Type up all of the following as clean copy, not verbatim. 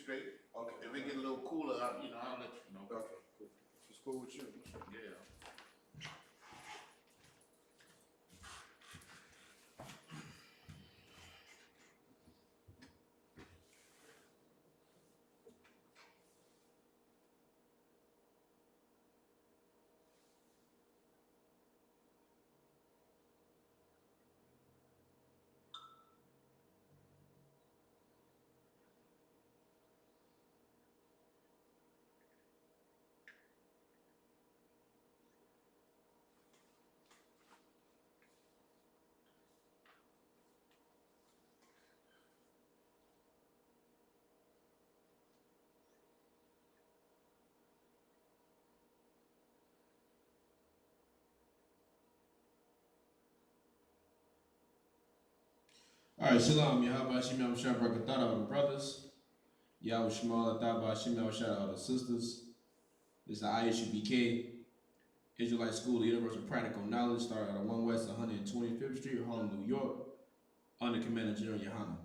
straight. Okay. If it get a little cooler, I'll let you know. Okay, cool. It's cool with you. Yeah. All right, Shalom, YAHANNA, SHALAM, all the brothers. Yahweh Shemal, shout out all the sisters. This is the I.S.U.P.K. Israelite School of Universal Practical Knowledge, started out of 1 West 125th Street, Harlem, New York, under Commander General YAHANNA.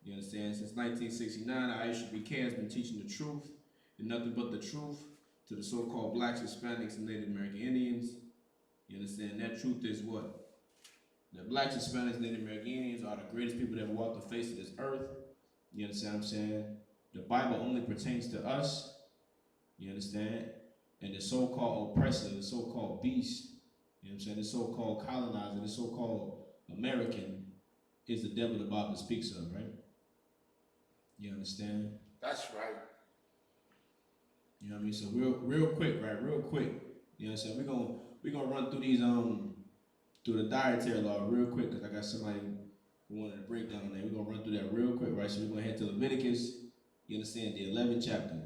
You understand? Since 1969, the I.S.U.P.K has been teaching the truth and nothing but the truth to the so-called blacks, Hispanics, and Native American Indians. You understand? That truth is what? The blacks, Hispanics, Native American Indians are the greatest people that ever walked the face of this earth. You understand what I'm saying? The Bible only pertains to us. You understand? And the so-called oppressor, the so-called beast, you know what I'm saying? The so-called colonizer, the so-called American is the devil the Bible speaks of, right? You understand? That's right. You know what I mean? So real quick, right? Real quick. You know what I'm saying? We're gonna run through these through the dietary law real quick, because I got somebody who wanted to break down on that. We're gonna run through that real quick, right? So we're gonna head to Leviticus, you understand, the 11th chapter.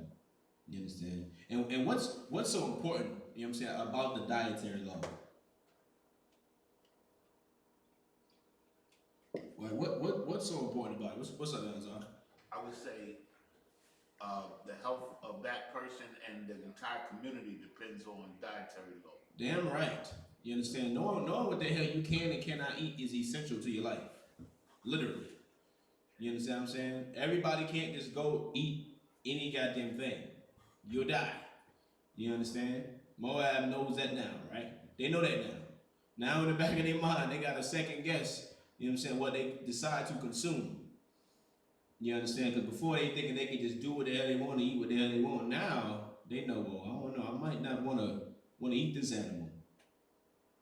You understand? And what's so important, you know what I'm saying, about the dietary law? What's so important about it? What's up, Anzar? I would say the health of that person and the entire community depends on dietary law. Damn right. You understand? Knowing what the hell you can and cannot eat is essential to your life. Literally. You understand what I'm saying? Everybody can't just go eat any goddamn thing. You'll die. You understand? Moab knows that now, right? They know that now. Now in the back of their mind, they got a second guess, you know what I'm saying, what they decide to consume. You understand? Because before they thinking they can just do what the hell they want to eat, what the hell they want. Now they know, well, I don't know, I might not want to eat this animal.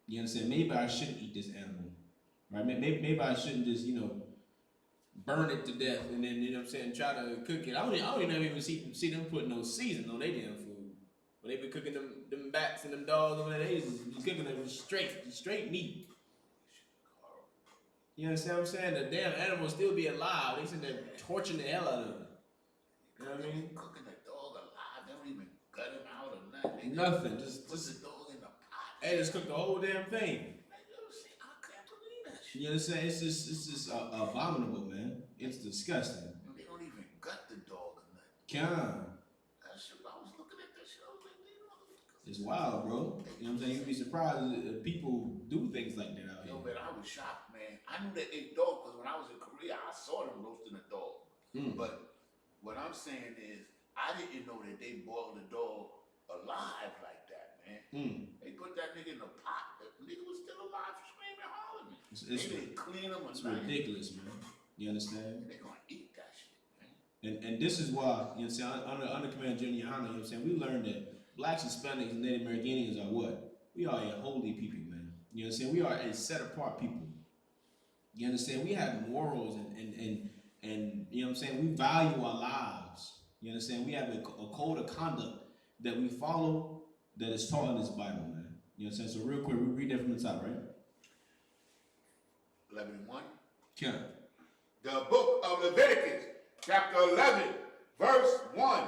You understand? Maybe I shouldn't eat this animal, right? Maybe I shouldn't just, burn it to death and then, you know what I'm saying, try to cook it. I don't even see them putting no seasoning on their damn food. But they be cooking them bats and them dogs over there, they just cooking them straight meat. You understand what I'm saying? The damn animal still be alive. They sitting there torching the hell out of it. You know what I mean? Cooking the dog alive, they don't even gut him out or nothing. Nothing. Just put the dog in the pot. They just cook the whole damn thing. I can't believe that shit. You understand? It's just abominable, man. It's disgusting. They don't even gut the dog or nothing. Can. I was looking at that shit. I was like, these motherfuckers. It's wild, bro. You know what I'm saying? You'd be surprised if people do things like that out here. Yo, man, I was shocked, man. I knew they ate dog because when I was in Korea, I saw them roasting a dog. But what I'm saying is, I didn't know that they boiled the dog alive like that, man. They put that nigga in the pot. The nigga was still alive, screaming, hollering. They didn't clean him or It's nothing. ridiculous, man. You understand? They're gonna eat that shit, man. And this is why, you know what I'm saying, under Commander General YAHANNA, you know what I'm saying, we learned that blacks, Hispanics, and Native American Indians are what? We are a holy people, man. You know what I'm saying? We are a set apart people. You understand? We have morals and you know what I'm saying, we value our lives. You understand? We have a code of conduct that we follow that is taught in this Bible, man. You know what I'm saying? So real quick, we read that from the top, right? 11:1. Count. The book of Leviticus, chapter 11, verse 1.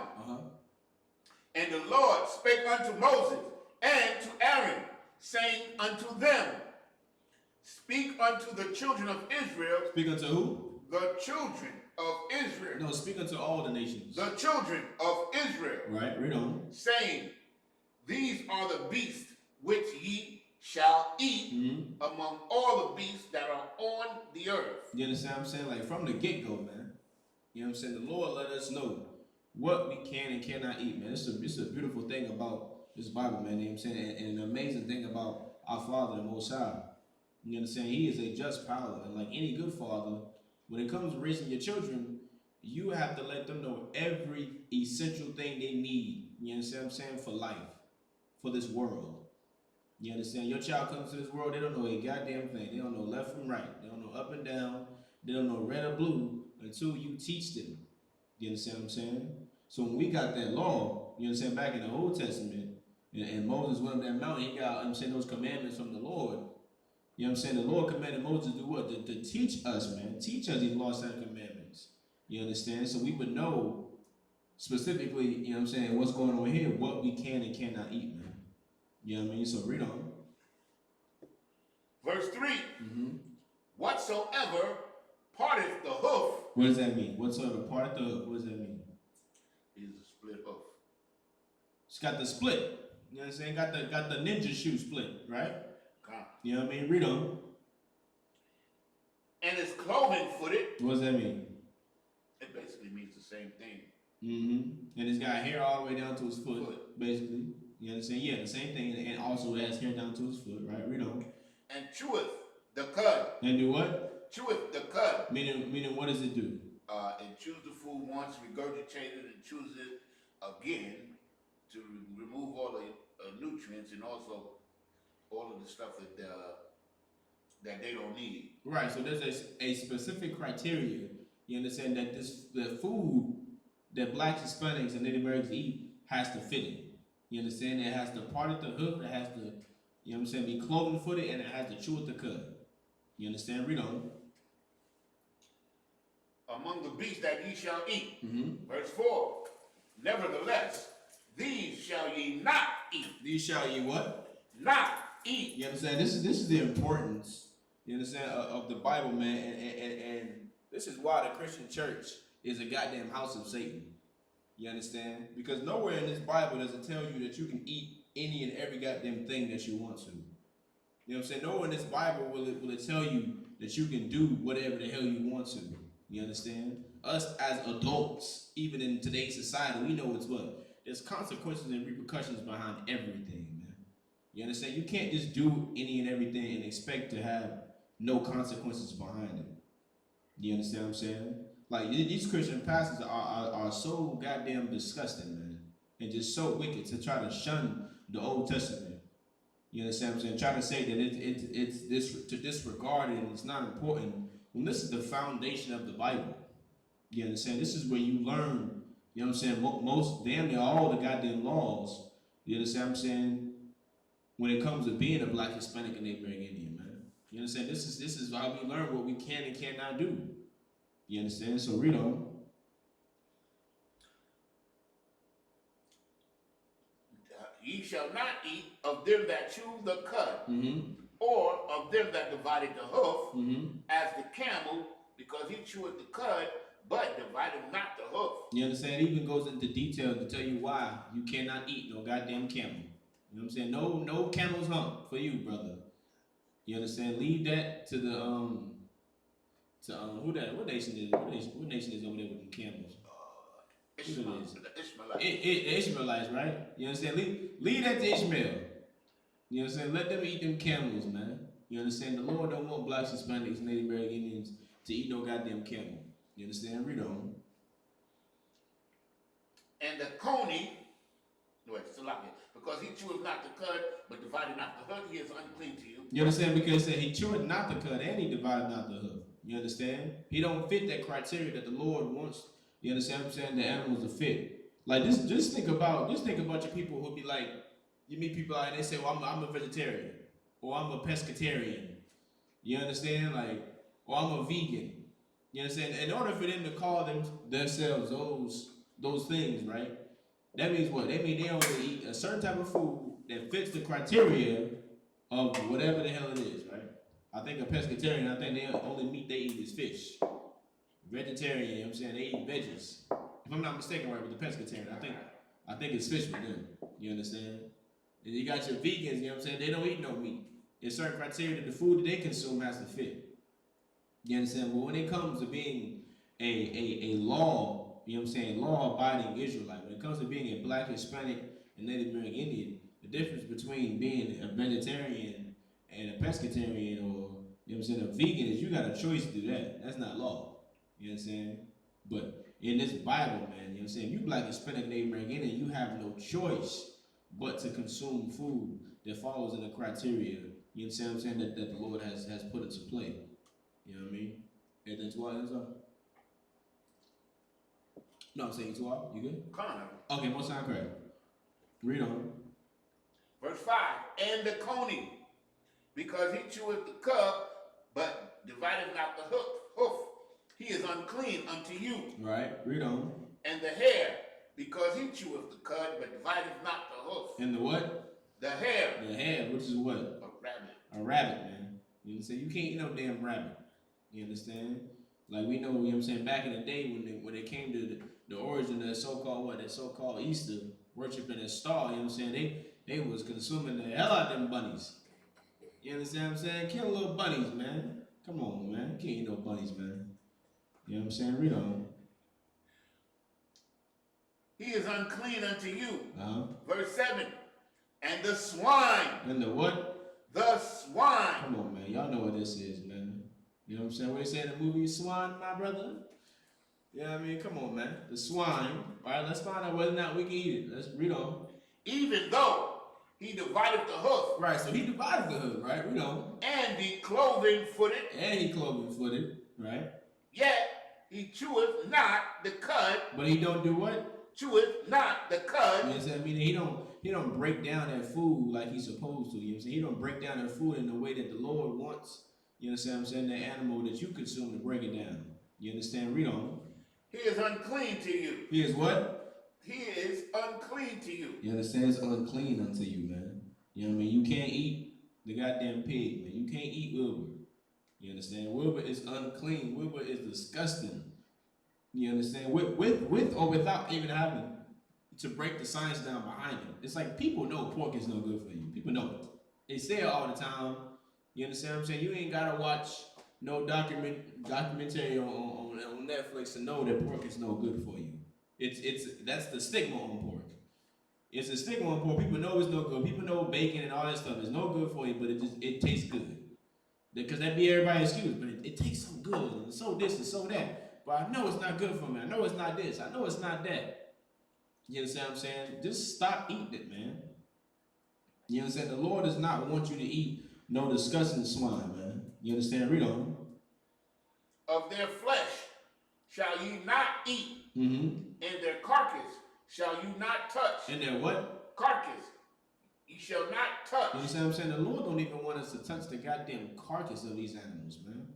And the Lord spake unto Moses and to Aaron, saying unto them, speak unto the children of Israel. Speak unto who? The children of Israel. No, speak unto all the nations. The children of Israel. Right, read on. Saying, these are the beasts which ye shall eat among all the beasts that are on the earth. You understand what I'm saying? Like from the get-go, man. You know what I'm saying? The Lord let us know what we can and cannot eat, man. It's a beautiful thing about this Bible, man. You know what I'm saying? And an amazing thing about our Father, the Most High. You understand? He is a just father. And like any good father, when it comes to raising your children, you have to let them know every essential thing they need. You understand what I'm saying? For life, for this world. You understand? Your child comes to this world, they don't know a goddamn thing. They don't know left from right. They don't know up and down. They don't know red or blue until you teach them. You understand what I'm saying? So when we got that law, you understand, back in the Old Testament, and Moses went up that mountain, he got, I'm saying, those commandments from the Lord. You know what I'm saying? The Lord commanded Moses to do what? To teach us, man. Teach us these laws and commandments. You understand? So we would know specifically, you know what I'm saying, what's going on here, what we can and cannot eat, man. You know what I mean? So read on. Verse 3. Whatsoever parteth the hoof. What does that mean? Whatsoever parteth the hoof, what does that mean? Is a split hoof. It's got the split. You know what I'm saying? Got the ninja shoe split, right? Okay. You know what I mean? Read on. And is cloven footed. What does that mean? It basically means the same thing. And it's got hair all the way down to his foot, basically. You understand? Yeah, the same thing, and also has hair down to his foot, right? Read on. And cheweth the cud. And do what? Cheweth the cud. Meaning, what does it do? It chews the food once, regurgitated, and chews it again to remove all the nutrients and also all of the stuff that they don't need. Right. So there's a specific criteria. You understand that the food that blacks, Hispanics, and Native Americans eat has to fit it. You understand? It has to part at the hoof. It has to, you know what I'm saying, be cloven footed, and it has to chew at the cud. You understand? Read on. Among the beasts that ye shall eat. Verse 4. Nevertheless, these shall ye not eat. These shall ye what? Not eat. You understand? This is the importance, you understand, of the Bible, man. And this is why the Christian church is a goddamn house of Satan. You understand? Because nowhere in this Bible does it tell you that you can eat any and every goddamn thing that you want to. You know what I'm saying? Nowhere in this Bible will it tell you that you can do whatever the hell you want to. You understand? Us as adults, even in today's society, we know it's what? There's consequences and repercussions behind everything, man. You understand? You can't just do any and everything and expect to have no consequences behind it. You understand what I'm saying? Like, these Christian pastors are so goddamn disgusting, man. And just so wicked to try to shun the Old Testament. You understand what I'm saying? Trying to say that it's to disregard it and it's not important. When this is the foundation of the Bible. You understand? This is where you learn, you know what I'm saying, most, damn near all the goddamn laws. You understand what I'm saying? When it comes to being a black, Hispanic, and Native American Indian, man. You understand? This is how we learn what we can and cannot do. You understand? So read on. Ye shall not eat of them that chew the cud, or of them that divided the hoof, as the camel, because he cheweth the cud, but divided not the hoof. You understand? It even goes into detail to tell you why you cannot eat no goddamn camel. You know what I'm saying? No camel's hump for you, brother. You understand? Leave that to the who that? What nation is? What nation is over there with the camels? The Israelites, right? You understand? Leave that to Ishmael. You understand? Let them eat them camels, man. You understand? The Lord don't want blacks, Hispanics, Native American Indians to eat no goddamn camel. You understand? Read on. And the coney, because he cheweth not the cud, but divided not the hoof, he is unclean to you. You understand? Because it said he cheweth not the cud and he divided not the hoof. You understand? He don't fit that criteria that the Lord wants. You understand what I'm saying? The animals to fit. Like just think about your people who be like, you meet people out and they say, well, I'm a vegetarian, or I'm a pescatarian. You understand? Like, or I'm a vegan. You understand? In order for them to call themselves those things, right? That means what? That means they only eat a certain type of food that fits the criteria of whatever the hell it is, right? I think a pescatarian, I think the only meat they eat is fish. Vegetarian, you know what I'm saying? They eat veggies. If I'm not mistaken, right, with the pescatarian, I think it's fish with them. You understand? And you got your vegans, you know what I'm saying? They don't eat no meat. There's certain criteria that the food that they consume has to fit. You understand? But when it comes to being a law, you know what I'm saying, law abiding Israelite. When it comes to being a black, Hispanic, and Native American Indian, the difference between being a vegetarian and a pescatarian, or you know what I'm saying, a vegan, is you got a choice to do that. That's not law. You know what I'm saying? But in this Bible, man, you know what I'm saying, you black, Hispanic, Native American Indian, you have no choice but to consume food that follows in the criteria, you know what I'm saying, that the Lord has put into play. You know what I mean? Anything to add, Israel? No, I'm saying to all. You good? Connor. Okay, most time correct. Read on. Verse 5. And the coney, because he cheweth the cud, but divideth not the hoof, he is unclean unto you. Right, read on. And the hare, because he cheweth the cud, but divideth not the hoof. And the what? The hare. The hare, which is what? A rabbit. A rabbit, man. You understand? You can't eat no damn rabbit. You understand? Like we know, you know what I'm saying, back in the day when they came to the origin of that so-called Easter, worshiping a star, you know what I'm saying? They was consuming the hell out of them bunnies. You understand what I'm saying? Kill little bunnies, man. Come on, man. You can't eat no bunnies, man. You know what I'm saying? Read on. He is unclean unto you. Verse 7. And the swine. And the what? The swine. Come on, man. Y'all know what this is, man. You know what I'm saying? What they say in the movie Swine, my brother? You know what I mean? Come on, man. The swine. All right, let's find out whether or not we can eat it. Let's read on. Even though he divided the hoof. Right, so he divided the hoof, right? Read on. And the cloven footed. And he cloven footed, right? Yet he cheweth not the cud. But he don't do what? Cheweth not the cud. You know what I mean? He don't break down that food like he's supposed to. You know what I'm saying? He don't break down that food in the way that the Lord wants. You understand what I'm saying? The animal that you consume to break it down. You understand? Read on. He is unclean to you. He is what? He is unclean to you. You understand? It's unclean unto you, man. You know what I mean? You can't eat the goddamn pig, man. You can't eat Wilbur. You understand? Wilbur is unclean. Wilbur is disgusting. You understand? With or without even having to break the science down behind it. It's like people know pork is no good for you. People know it. They say it all the time. You understand what I'm saying? You ain't gotta watch no documentary on Netflix to know that pork is no good for you. That's the stigma on pork. It's a stigma on pork. People know it's no good. People know bacon and all that stuff is no good for you, but it tastes good. Because that be everybody's excuse, but it tastes so good and so this and so that. But I know it's not good for me. I know it's not this. I know it's not that. You understand what I'm saying? Just stop eating it, man. You understand? The Lord does not want you to eat no disgusting swine, man. You understand? Read on. Of their flesh shall ye not eat, and their carcass shall you not touch. And their what? Carcass. You shall not touch. You understand what I'm saying? The Lord don't even want us to touch the goddamn carcass of these animals, man.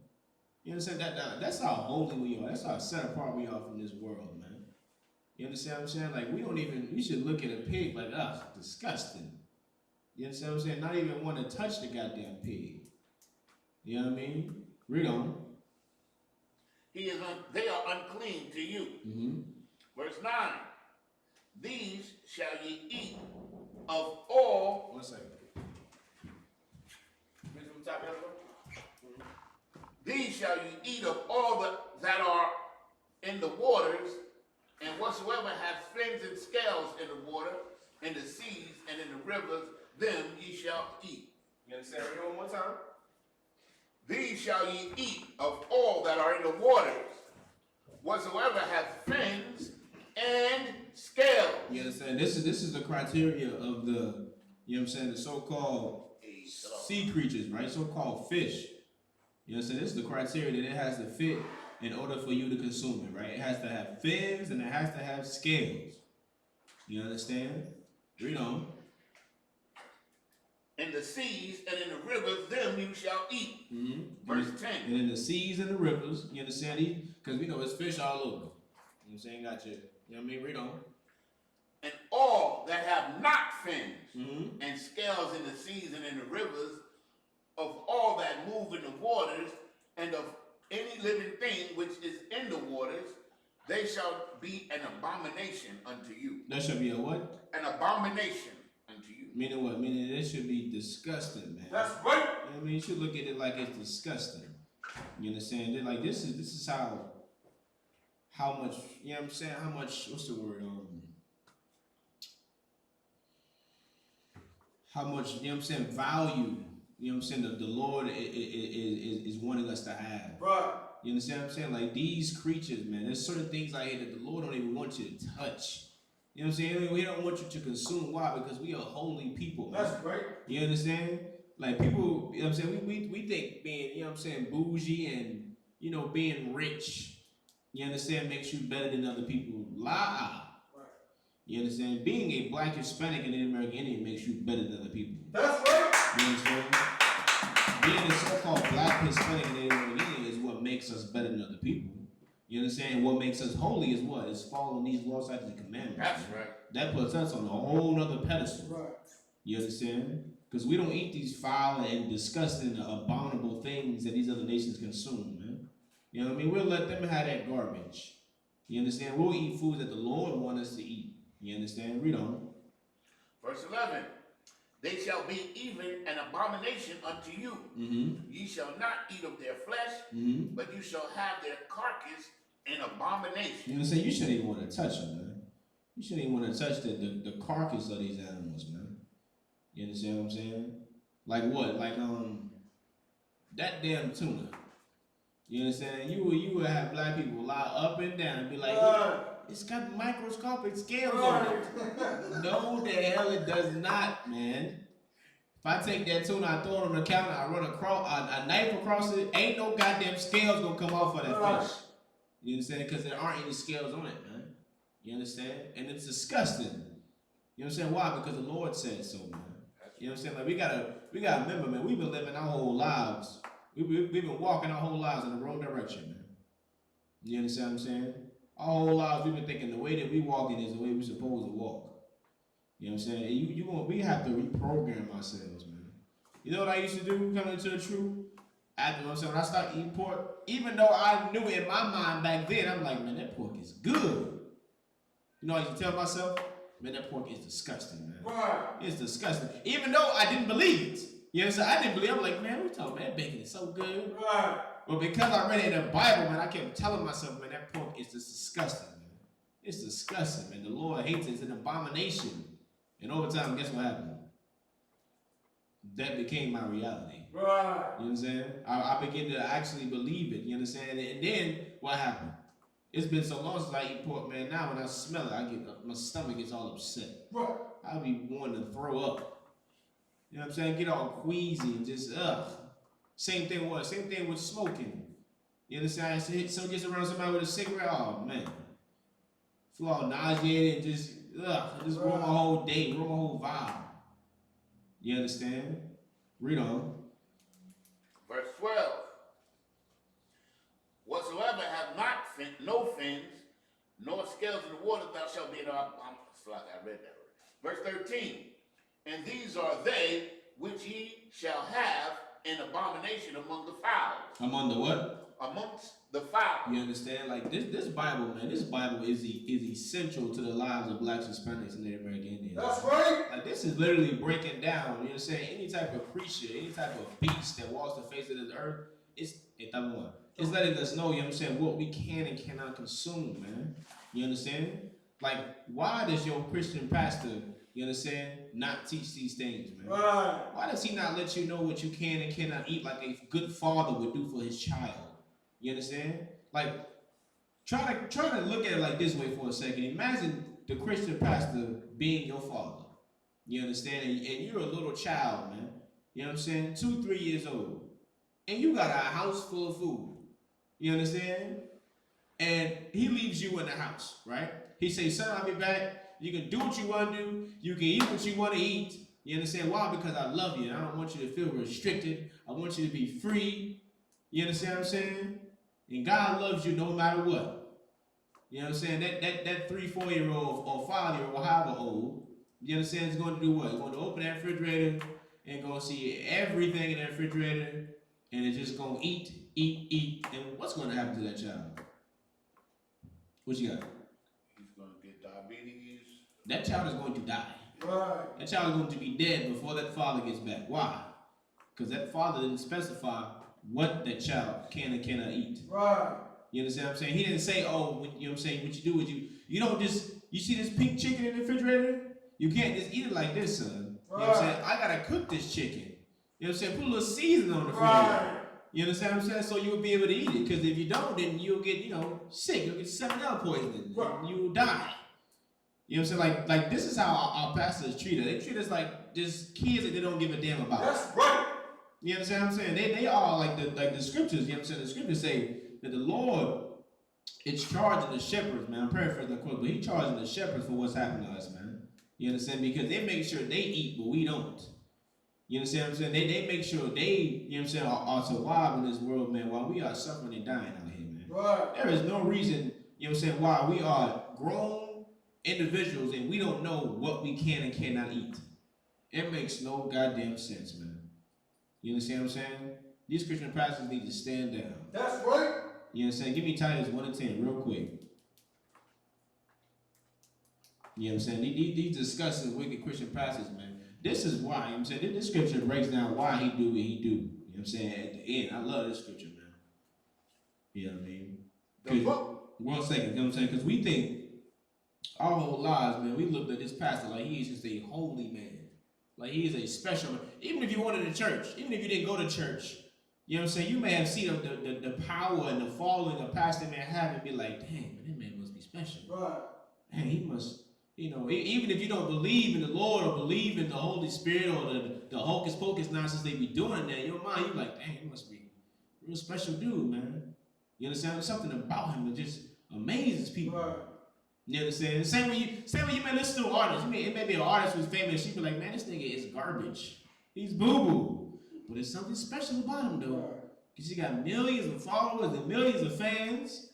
You understand that? That's how holy we are. That's how set apart we are from this world, man. You understand what I'm saying? Like, we should look at a pig like, disgusting. You understand what I'm saying? Not even want to touch the goddamn pig. You know what I mean? Read on. They are unclean to you. Verse 9. These shall ye eat of all. 1 second. These shall ye eat of all that are in the waters, and whatsoever hath fins and scales in the water, in the seas, and in the rivers, them ye shall eat. You understand? Read on one more time. These shall ye eat of all that are in the waters, whatsoever hath fins and scales. You understand? This is the criteria of the, you know what I'm saying, the so-called sea creatures, right? So-called fish. You understand? This is the criteria that it has to fit in order for you to consume it, right? It has to have fins and it has to have scales. You understand? Read on. In the seas and in the rivers, them you shall eat. Verse 10. And in the seas and the rivers, you understand? Because we know it's fish all over. You know what I'm saying? Got you. You know what I mean? Read on. And all that have not fins and scales in the seas and in the rivers, of all that move in the waters, and of any living thing which is in the waters, they shall be an abomination unto you. That shall be a what? An abomination unto you. Meaning what? Meaning it should be disgusting, man. That's right. You know what I mean? You should look at it like it's disgusting. You understand? Like this is how how much, you know what I'm saying, how much, what's the word, how much, you know what I'm saying, value, you know what I'm saying, the Lord is wanting us to have. Right. You understand what I'm saying? Like these creatures, man, there's certain things out here that the Lord don't even want you to touch. You know what I'm saying? We don't want you to consume. Why? Because we are holy people, man. That's right. You understand? Like people, you know what I'm saying? We think being, you know what I'm saying, bougie and, you know, being rich, you understand, makes you better than other people. Lie. Right. You understand? Being a black, Hispanic, and Native American Indian makes you better than other people. That's right. You understand? Being a so-called black, Hispanic, and Native American Indian is what makes us better than other people. You understand? What makes us holy is what? Is following these laws, statutes, and commandments. That's man. right. That puts us on a whole nother pedestal. Right. You understand? Because we don't eat these foul and disgusting, abominable things that these other nations consume, man. You know what I mean? We'll let them have that garbage. You understand? We'll eat foods that the Lord wants us to eat. You understand? Read on. Verse 11. They shall be even an abomination unto you. Mm-hmm. Ye shall not eat of their flesh, Mm-hmm. but you shall have their carcass in abomination. You know what I'm saying? You shouldn't even want to touch them, man. You shouldn't even want to touch the carcass of these animals, man. You understand what I'm saying? Like what? Like that damn tuna. You understand? You would have black people lie up and down and be like, it's got microscopic scales on it. No, the hell it does not, man. If I take that tuna, I throw it on the counter, I run a knife across it, ain't no goddamn scales gonna come off of that fish. You understand? Because there aren't any scales on it, man. You understand? And it's disgusting. You know what I'm saying? Why? Because the Lord said so, man. You know what I'm saying? Like we gotta remember, man, we've been living our whole lives. We've been walking our whole lives in the wrong direction, man. You understand what I'm saying? Our whole lives we've been thinking the way that we walking is the way we're supposed to walk. You know what I'm saying? We have to reprogram ourselves, man. You know what I used to do coming into the truth? After, you know what I'm saying, when I started eating pork, even though I knew in my mind back then, I'm like, man, that pork is good. You know, I used to tell myself, man, that pork is disgusting, man. Right. It's disgusting. Even though I didn't believe it. You know what I'm saying? I didn't believe it. I'm like, man, we talking, man, that bacon is so good. Right. But because I read it in the Bible, man, I kept telling myself, man, that pork is just disgusting, man. It's disgusting, man. The Lord hates it. It's an abomination. And over time, guess what happened? That became my reality. Right. You know what I'm saying? I began to actually believe it. You understand? And then what happened? It's been so long since I eat pork, man. Now when I smell it, my stomach gets all upset. Right. I be wanting to throw up. You know what I'm saying? Get all queasy and just Same thing with smoking. You understand? So gets around somebody with a cigarette. Oh man, feel all nauseated and just ruin my whole day, ruin my whole vibe. You understand? Read on. Verse 12. Whatsoever hath not no fins, nor scales in the water, thou shalt be an abomination. I read that already. Verse 13. And these are they which ye shall have an abomination among the fowls. Among the what? Amongst the fowls. You understand? Like this Bible, man. This Bible is essential to the lives of blacks, Hispanics, and Native American Indians. That's right. Like this is literally breaking down. You know what I'm saying? Any type of creature, any type of beast that walks the face of this earth, it's letting us know. You know what I'm saying? What we can and cannot consume, man. You understand? Like, why does your Christian pastor, you understand, not teach these things, man? Right. Why does he not let you know what you can and cannot eat like a good father would do for his child? You understand? Like, try to look at it like this way for a second. Imagine the Christian pastor being your father. You understand? And you're a little child, man. You know what I'm saying? 2-3 years old. And you got a house full of food. You understand? And he leaves you in the house, right? He says, son, I'll be back. You can do what you want to do. You can eat what you want to eat. You understand why? Because I love you. And I don't want you to feel restricted. I want you to be free. You understand what I'm saying? And God loves you no matter what. You know what I'm saying? That 3-4-year-old or 5-year-old, however old, you understand, is going to do what? He's going to open that refrigerator and going to see everything in that refrigerator. And it's just going to eat. And what's going to happen to that child? What you got? He's going to get diabetes. That child is going to die. Right. That child is going to be dead before that father gets back. Why? Because that father didn't specify what that child can and cannot eat. Right. You understand what I'm saying? He didn't say, oh, when, you know what I'm saying, what you do is you don't just, you see this pink chicken in the refrigerator? You can't just eat it like this, son. You know what I'm saying? I gotta cook this chicken. You know what I'm saying? Put a little seasoning on the refrigerator. You understand what I'm saying? So you'll be able to eat it. Because if you don't, then you'll get, you know, sick. You'll get salmonella poisoning. And you'll die. You know what I'm saying? Like this is how our pastors treat us. They treat us like just kids that they don't give a damn about. That's right. You understand what I'm saying? They are like the scriptures, you know what I'm saying? The scriptures say that the Lord is charging the shepherds, man. I'm paraphrasing the quote, but he's charging the shepherds for what's happened to us, man. You understand? Because they make sure they eat, but we don't. You understand what I'm saying? They make sure they, you know what I'm saying, are surviving this world, man, while we are suffering and dying out here, man. Right. There is no reason, you know what I'm saying, why we are grown individuals and we don't know what we can and cannot eat. It makes no goddamn sense, man. You understand what I'm saying? These Christian pastors need to stand down. That's right. You know what I'm saying? Give me Titus 1 to 10 real quick. You know what I'm saying? These discussing wicked Christian pastors, man. This is why, you know what I'm saying? This scripture breaks down why he do what he do. You know what I'm saying? At the end, I love this scripture, man. You know what I mean? The book. 1 second, you know what I'm saying? Because we think our whole lives, man, we looked at this pastor like he is just a holy man. Like he is a special man. Even if you went to the church, even if you didn't go to church, you know what I'm saying? You may have seen the power and the following a pastor may have and be like, dang, man, that man must be special. Right. Man, he must, you know, even if you don't believe in the Lord or believe in the Holy Spirit or the hocus pocus nonsense they be doing there, in your mind, you're like, dang, he must be a real special dude, man. You understand? There's something about him that just amazes people. Right. You understand? Same when you may listen to an artist. It may be an artist who's famous. She be like, man, this nigga is garbage. He's boo-boo. But there's something special about him, though. Because he got millions of followers and millions of fans.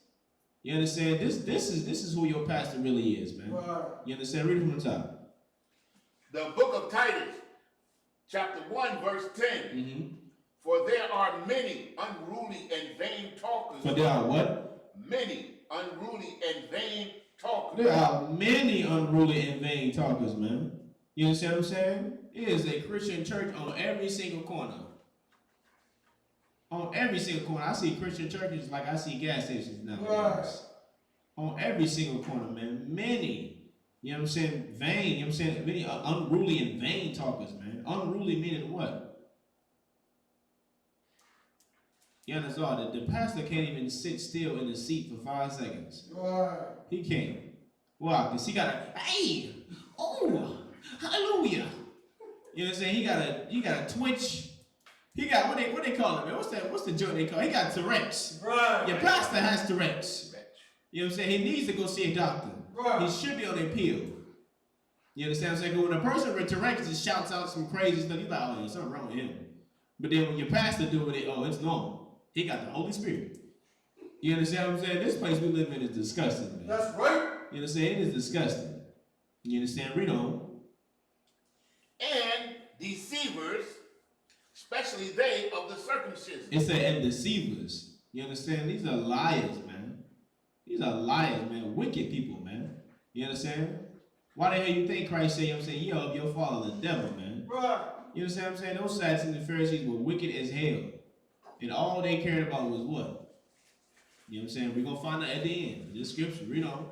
You understand? This is who your pastor really is, man. Right. You understand? Read it from the top. The book of Titus, chapter 1, verse 10. Mm-hmm. For there are many unruly and vain talkers. For there are what? Many unruly and vain talkers. There are many unruly and vain talkers, man. You understand what I'm saying? It is a Christian church on every single corner. On every single corner. I see Christian churches like I see gas stations nowadays. Right. On every single corner, man. Many. You know what I'm saying? Vain. You know what I'm saying? Many unruly and vain talkers, man. Unruly meaning what? You understand? The pastor can't even sit still in the seat for 5 seconds. Right. He can't. Why? Because he got a, hey, oh, hallelujah. You know what I'm saying? He got a twitch. He got, what they call it, man? What's the joke they call it? He got Tourette's. Right. Your pastor has Tourette's. You know what I'm saying? He needs to go see a doctor. Right. He should be on a pill. You understand what I'm saying? When a person with Tourette's just shouts out some crazy stuff, you're like, oh, there's something wrong with him. But then when your pastor doing it, oh, it's normal. He got the Holy Spirit. You understand what I'm saying? This place we live in is disgusting, man. That's right. You understand? It is disgusting. You understand? Read on. And deceivers, especially they of the circumcision. It said, and deceivers. You understand? These are liars, man. These are liars, man. Wicked people, man. You understand? Why the hell you think Christ said, you know what I'm saying, you're of your father, the devil, man? Right. You understand what I'm saying? Those Sadducees and Pharisees were wicked as hell. And all they cared about was what? You know what I'm saying? We're going to find out at the end. This scripture, read on.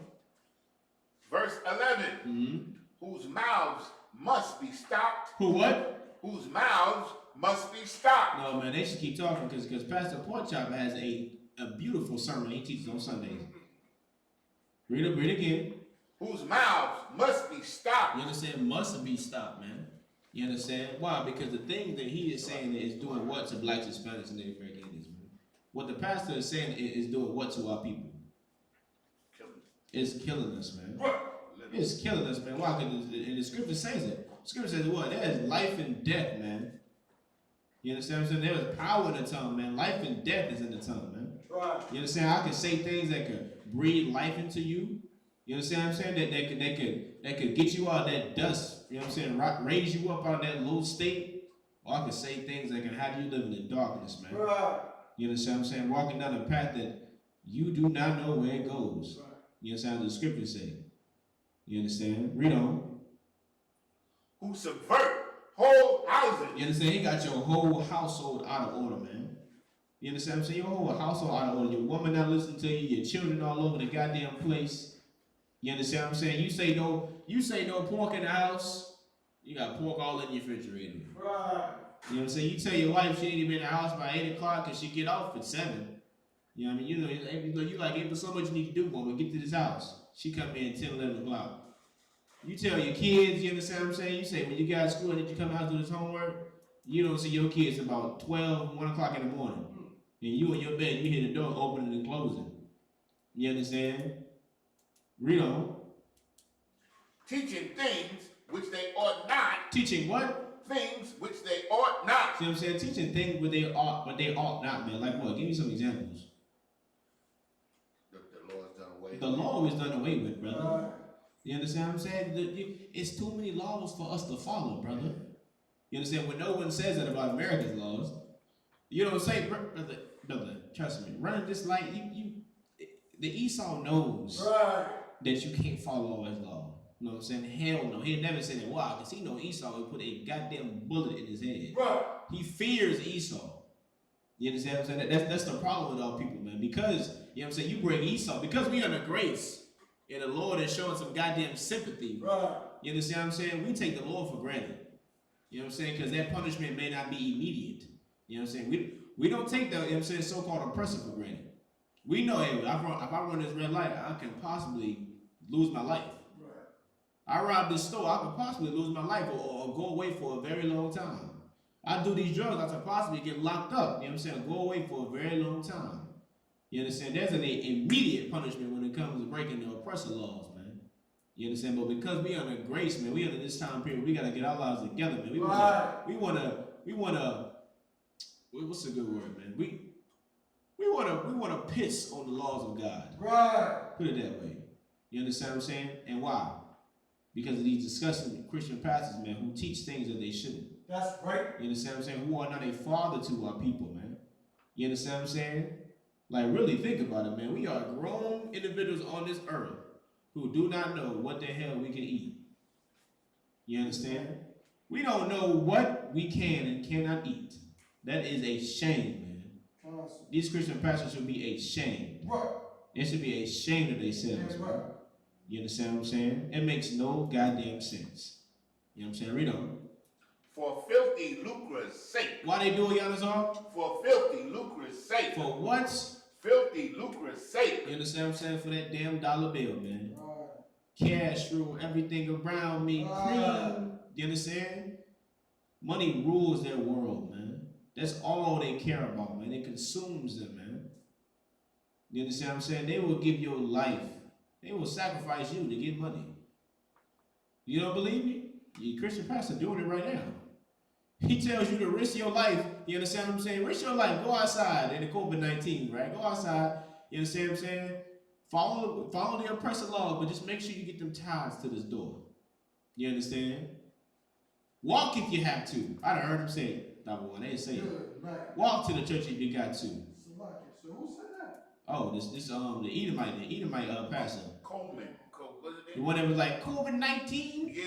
Verse 11. Whose mouths must be stopped. Who what? Whose mouths must be stopped. No, man, they should keep talking because Pastor Porkchop has a beautiful sermon he teaches on Sundays. Read it again. Whose mouths must be stopped. You understand? Must be stopped, man. You understand? Why? Because the thing that he is saying is doing what to blacks, Hispanics, and Native American Indians, man. What the pastor is saying is doing what to our people? It's killing us, man. It's killing us, man. Why? Because the scripture says it. The scripture says what? There is life and death, man. You understand what I'm saying? There is power in the tongue, man. Life and death is in the tongue, man. Right. You understand? I can say things that could breathe life into you. You understand what I'm saying? That could get you out of that dust. You know what I'm saying? Raise you up out of that low state. Or I can say things that can have you living in darkness, man. Right. You understand what I'm saying? Walking down a path that you do not know where it goes. Right. You understand what the scripture say? You understand? Read on. Who subvert whole houses. You understand? He got your whole household out of order, man. You understand what I'm saying? Your whole household out of order. Your woman not listening to you. Your children all over the goddamn place. You understand what I'm saying? You say no pork in the house. You got pork all in your refrigerator. Right. You know what I'm saying? You tell your wife she need to be in the house by 8 o'clock because she get off at 7. You know what I mean? You like, hey, there's so much you need to do, woman. Get to this house. She come in 10, 11 o'clock. You tell your kids, you understand what I'm saying? You say when you got school and then you come out to this homework, you don't see your kids about 12, 1 o'clock in the morning. And you in your bed, you hear the door opening and closing. You understand? Read on. Teaching things which they ought not. Teaching what? Things which they ought not. See what I'm saying? Teaching things what they ought not, man. Like what? Give me some examples. The law is done away with. The law is done away with, brother. You understand what I'm saying? It's too many laws for us to follow, brother. You understand? When no one says that about America's laws, you don't say, brother, trust me, running this light, the Esau knows that you can't follow all his law. You know what I'm saying? Hell no. He'll never say that. Why? Because he know Esau will put a goddamn bullet in his head. Right. He fears Esau. You understand what I'm saying? That's the problem with all people, man. Because, you know what I'm saying, you bring Esau, because we under grace, and the Lord is showing some goddamn sympathy. Right. You understand what I'm saying? We take the Lord for granted. You know what I'm saying? Because that punishment may not be immediate. You know what I'm saying? We don't take the, you know what I'm saying, so-called oppressor for granted. We know, hey, if I run this red light, I can possibly lose my life. Right. I rob this store, I could possibly lose my life or go away for a very long time. I do these drugs, I could possibly get locked up. You know what I'm saying? Go away for a very long time. You understand? There's an immediate punishment when it comes to breaking the oppressor laws, man. You understand? But because we under grace, man, we under this time period, we gotta get our lives together, man. We wanna what's a good word, man? We wanna piss on the laws of God. Right. Put it that way. You understand what I'm saying? And why? Because of these disgusting Christian pastors, man, who teach things that they shouldn't. That's right. You understand what I'm saying? Who are not a father to our people, man. You understand what I'm saying? Like, really think about it, man. We are grown individuals on this earth who do not know what the hell we can eat. You understand? We don't know what we can and cannot eat. That is a shame, man. Awesome. These Christian pastors should be ashamed. Right. They should be ashamed of themselves, right. You understand what I'm saying? It makes no goddamn sense. You know what I'm saying? Read on. For filthy lucre's sake. Why they do it, Yanazar? For filthy lucre's sake. For what? Filthy lucre's sake. You understand what I'm saying? For that damn dollar bill, man. Cash rule everything around me. Cream. You understand? Money rules their world, man. That's all they care about, man. It consumes them, man. You understand what I'm saying? They will give your life. They will sacrifice you to get money. You don't believe me? Your Christian pastor doing it right now. He tells you to risk your life. You understand what I'm saying? Risk your life. Go outside in the COVID-19, right? Go outside. You understand what I'm saying? Follow the oppressor law, but just make sure you get them tithes to this door. You understand? Walk if you have to. I done heard him say it. Number one, they didn't say it. Walk to the church if you got to. So who said that? Oh, this the Edomite pastor. Coleman. What's his name? The one that was like COVID-19. Yeah.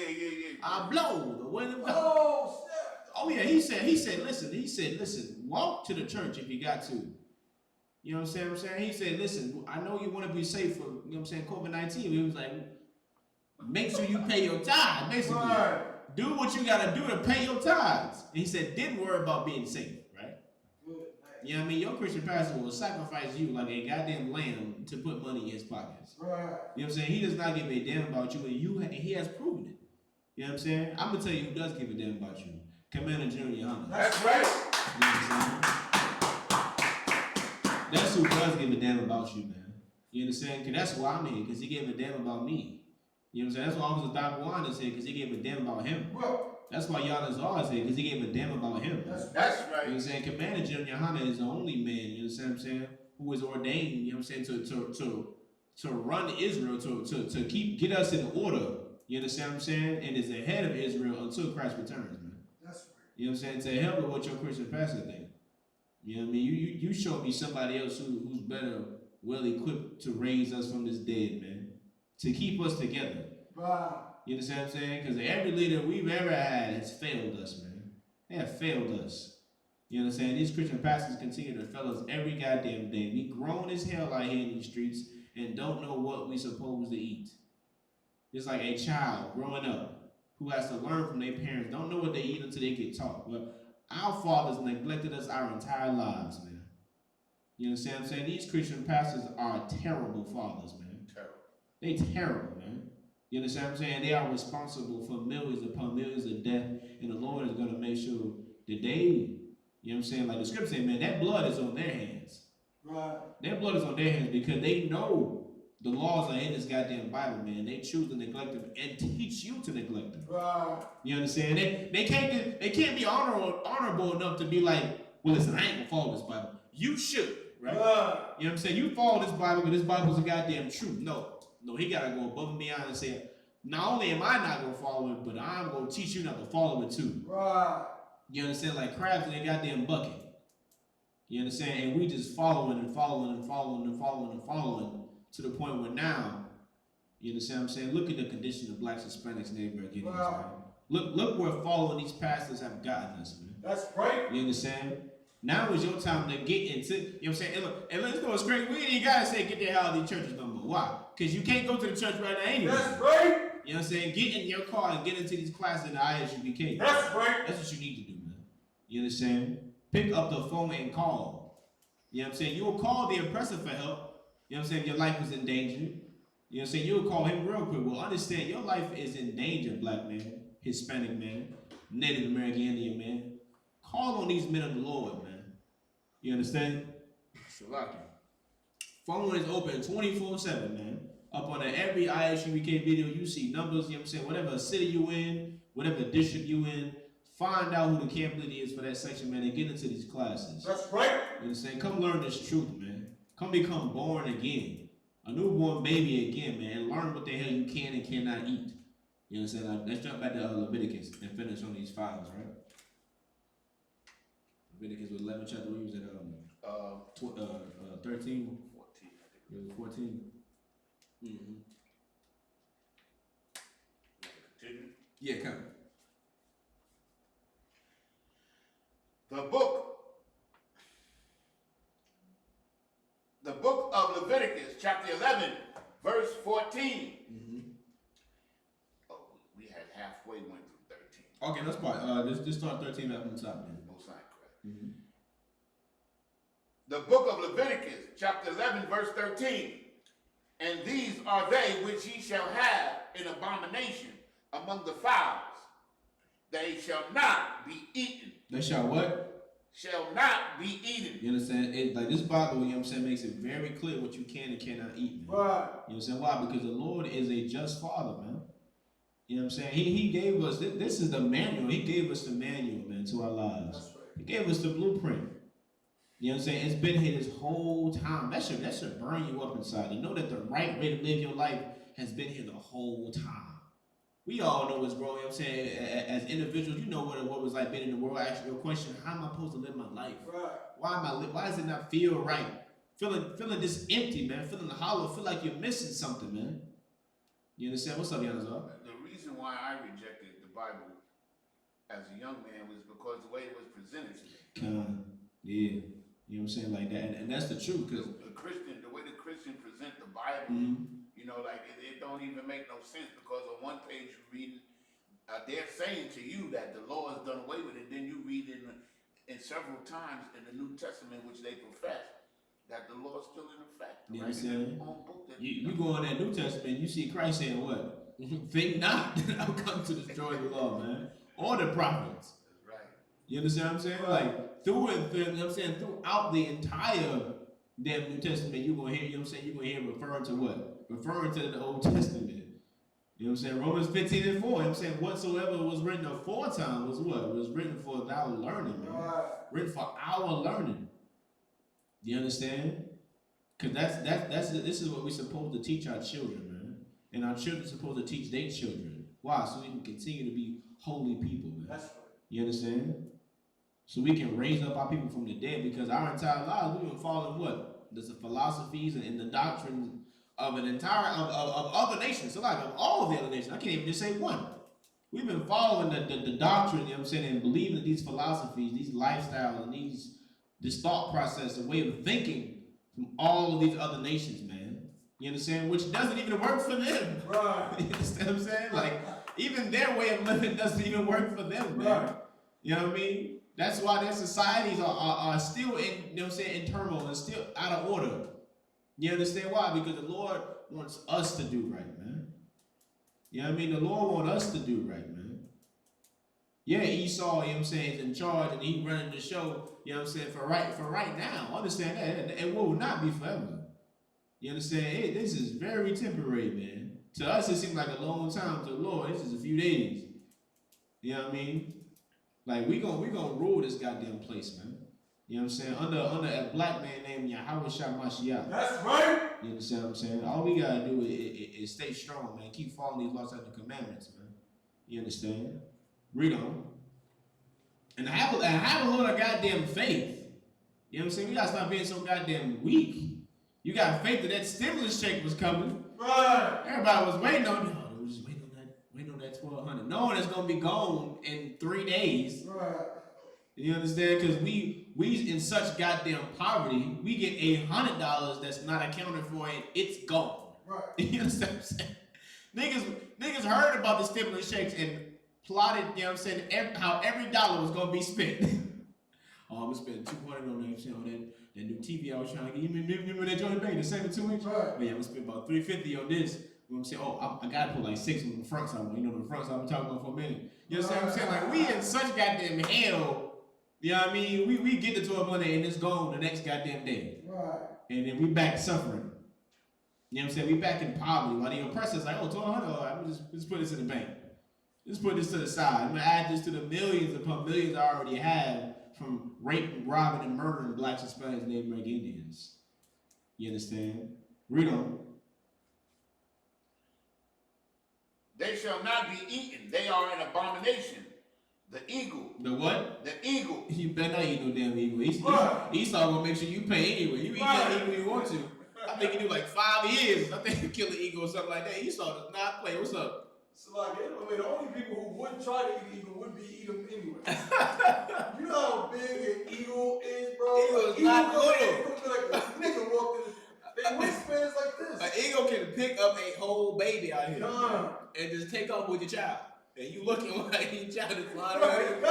I blow the one. Oh, snap. Oh yeah, he said, listen, walk to the church if you got to. You know what I'm saying? He said, listen, I know you want to be safe for, you know what I'm saying, COVID-19. He was like, make sure you pay your tithes, basically. Right. Do what you got to do to pay your tithes. And he said, didn't worry about being safe, right? Good. You know what I mean? Your Christian pastor will sacrifice you like a goddamn lamb to put money in his pockets. Right. You know what I'm saying? He does not give a damn about you, and he has proven it. You know what I'm saying? I'm going to tell you who does give a damn about you. Commander General YAHANNA. That's right. You know what I'm saying? That's who does give a damn about you, man. You understand? Because that's why I'm here, because he gave a damn about me. You know what I'm saying? That's why Officer Dr. Wanda said, because he gave a damn about him. Well, that's why Yanazar said, because he gave a damn about him. That's right. You know what I'm saying? Commander General YAHANNA is the only man, you understand what I'm saying, who is ordained, you know what I'm saying, to run Israel, to get us in order. You understand what I'm saying? And is the head of Israel until Christ returns, man. That's right. You know what I'm saying? To help with what your Christian pastor think. You know what I mean? You show me somebody else who's better, well equipped to raise us from this dead, man. To keep us together. Wow. You understand what I'm saying? Because every leader we've ever had has failed us, man. They have failed us. You understand? These Christian pastors continue to fail us every goddamn day. We grown as hell out here in these streets and don't know what we supposed to eat. It's like a child growing up who has to learn from their parents, don't know what they eat until they get taught. But our fathers neglected us our entire lives, man. You understand what I'm saying? These Christian pastors are terrible fathers, man. Terrible. They terrible, man. You understand what I'm saying? They are responsible for millions upon millions of death, and the Lord is going to make sure that they, you know what I'm saying? Like the scripture says, man, that blood is on their hands. Right. Their blood is on their hands because they know the laws are in this goddamn Bible, man. They choose to neglect them and teach you to neglect them. Right. You understand? They can't be honorable enough to be like, well, listen, I ain't gonna follow this Bible. You should, right? You know what I'm saying? You follow this Bible, but this Bible's a goddamn truth. No, he gotta go above and beyond and say, not only am I not gonna follow it, but I'm gonna teach you not to follow it too. Right. You understand? Like crabs in a goddamn bucket. You understand? And we just following to the point where now, you understand what I'm saying? Look at the condition of blacks, Hispanics, and everybody getting us, man. Look where following these pastors have gotten us, man. That's right. You understand? Now is your time to get into, you know what I'm saying? And let's go straight. We ain't even gotta say get the hell out of these churches no more. Why? Because you can't go to the church right now anyway. That's right. You know what I'm saying? Get in your car and get into these classes in the I.S.U.P.K. That's right. That's what you need to do, man. You understand? Pick up the phone and call. You know what I'm saying? You'll call the oppressor for help. You know what I'm saying? Your life is in danger. You know what I'm saying? You'll call him real quick. Well, understand, your life is in danger, black man, Hispanic man, Native American Indian man. Call on these men of the Lord, man. You understand? Shalaki. Phone is open 24/7, man. Up on every I.S.U.P.K video, you see numbers, you know what I'm saying? Whatever city you in, whatever district you in, find out who the camp leader is for that section, man, and get into these classes. That's right. You understand? Come learn this truth, man. Come become born again. A newborn baby again, man. And learn what the hell you can and cannot eat. You understand? Let's jump back to Leviticus and finish on these files, right? Leviticus was 11 chapter. We was at 13. 14, I think. It was 14. Mm-hmm. Continue. Yeah, come. The book of Leviticus, chapter 11, verse 14. Mm-hmm. Oh, we had halfway went through 13. Okay, that's fine. Let's start 13 up from the top, man. Most correct. Mm-hmm. The book of Leviticus, chapter 11, verse 13. And these are they which ye shall have in abomination among the fowls. They shall not be eaten. They shall what? Shall not be eaten. You understand? It, like this Bible, you know what I'm saying, makes it very clear what you can and cannot eat, man. Right. You know what I'm saying? Why? Because the Lord is a just Father, man. You know what I'm saying? He gave us, this is the manual. He gave us the manual, man, to our lives. That's right. He gave us the blueprint. You know what I'm saying? It's been here this whole time. That should burn you up inside. You know that the right way to live your life has been here the whole time. We all know what's wrong, you know what I'm saying? As individuals, you know what it was like being in the world. Ask your question, how am I supposed to live my life? Right. Why does it not feel right? Feeling this empty, man. Feeling hollow. Feel like you're missing something, man. You understand? What's up, Yanazar? The reason why I rejected the Bible as a young man was because the way it was presented to me. Yeah. You know what I'm saying? Like that. And that's the truth. Cause the way the Christian present the Bible, you know, like it don't even make no sense because on one page you read, they're saying to you that the law is done away with it. Then you read in several times in the New Testament, which they profess, that the law is still in effect. You right? understand? In their own book that you go in that New Testament, you see Christ saying what? Think not that I'll come to destroy the law, man. Or the prophets. That's right. You understand what I'm saying? Like through it, you know what I'm saying? Throughout the entire damn New Testament, you're gonna hear, you know what I'm saying? You're gonna hear referring to what? Referring to the Old Testament. You know what I'm saying? Romans 15:4. You know what I'm saying? Whatsoever was written aforetime was what? It was written for thou learning, man. Right. Written for our learning. Do you understand? Cause this is what we're supposed to teach our children, man. And our children are supposed to teach their children. Why? So we can continue to be holy people, man. That's right. You understand? So we can raise up our people from the dead, because our entire lives we've been following what? There's the philosophies and the doctrines of an entire of other nations. So like of all the other nations. I can't even just say one. We've been following the doctrine, you know what I'm saying, and believing in these philosophies, these lifestyles, and this thought process, a way of thinking from all of these other nations, man. You understand? Which doesn't even work for them. Right. You understand what I'm saying? Like, even their way of living doesn't even work for them, man. Right. You know what I mean? That's why their societies are still in, you know what I'm saying, in turmoil and still out of order. You understand why? Because the Lord wants us to do right, man. You know what I mean? The Lord wants us to do right, man. Yeah, Esau, you know what I'm saying, is in charge and he running the show, you know what I'm saying, for right now. Understand that. It will not be forever. You understand? This is very temporary, man. To us, it seems like a long time. To the Lord, this is a few days. You know what I mean? Like, we gonna rule this goddamn place, man. You know what I'm saying? Under a black man named YAHANNA. That's right. You understand what I'm saying? All we gotta do is stay strong, man. Keep following these laws and commandments, man. You understand? Read on. And have a little goddamn faith. You know what I'm saying? We gotta stop being so goddamn weak. You got faith that stimulus check was coming. Right. Everybody was waiting on it. They was just waiting on that $1,200. Knowing it's gonna be gone in 3 days. Right. You understand? Because we in such goddamn poverty, we get $800 that's not accounted for and it's gone. Right. You understand what I'm saying? Niggas heard about the stimulus checks and plotted, you know what I'm saying, how every dollar was gonna be spent. Oh, I'm gonna spend $200 on that shit, on that new TV I was trying to get. You remember that joint bank, the 72-inch? Right. But yeah, I'm gonna spend about $350 on this. You know what I'm saying? Oh, I gotta put like 6 on the front side. You know the front side I've been talking about for a minute. You know what I'm saying? Like, we in such goddamn hell. You know what I mean? We get the 12 money and it's gone the next goddamn day. Right. And then we back suffering. You know what I'm saying? We back in poverty. While the oppressor's like, oh, $1,200, I'm just put this in the bank. Just put this to the side. I'm gonna add this to the millions upon millions I already have from raping, robbing, and murdering blacks, Hispanics, Native American Indians. You understand? Read on. They shall not be eaten. They are an abomination. The eagle. The what? The eagle. You better not eat no damn eagle. Esau gonna make sure you pay anyway. You eat that eagle you want to. I think you do like 5 years. I think you kill an eagle or something like that. Esau does not play. What's up? So like, the only people who wouldn't try to eat eagle would be eat them anyway. You know how big an eagle is, bro? Eagle is not little. Like a nigga walked in. They wristbands like this. An eagle can pick up a whole baby out here and just take off with your child. And you looking like your child is flying around.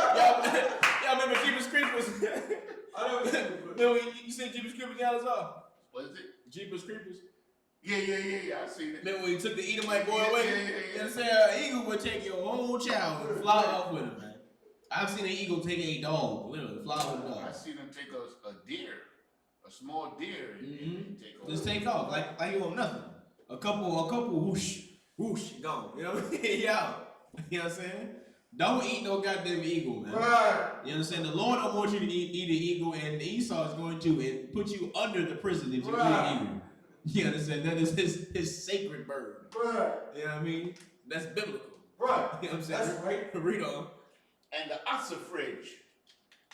Y'all remember Jeepers Creepers? I never seen it. Remember you seen Jeepers Creepers down as well? What is it? Jeepers Creepers. Yeah. I seen it. Remember when you took the Edomite boy away? Yeah. You know what I'm saying? An eagle would take your whole child and fly off with him, man. I've seen an eagle take a dog, literally, fly with a dog. I seen them take a deer, a small deer, and take off. Just take off, like you want nothing. A couple whoosh, gone. You know what I mean? Yeah. You know what I'm saying? Don't eat no goddamn eagle, man. Right. You understand? The Lord don't want you to eat an eagle, and Esau is going to put you under the prison if you eat an eagle. You understand? That is his sacred bird. Right. You know what I mean? That's biblical. Right. You know what I'm saying? That's right. Read on. And the ossifrage.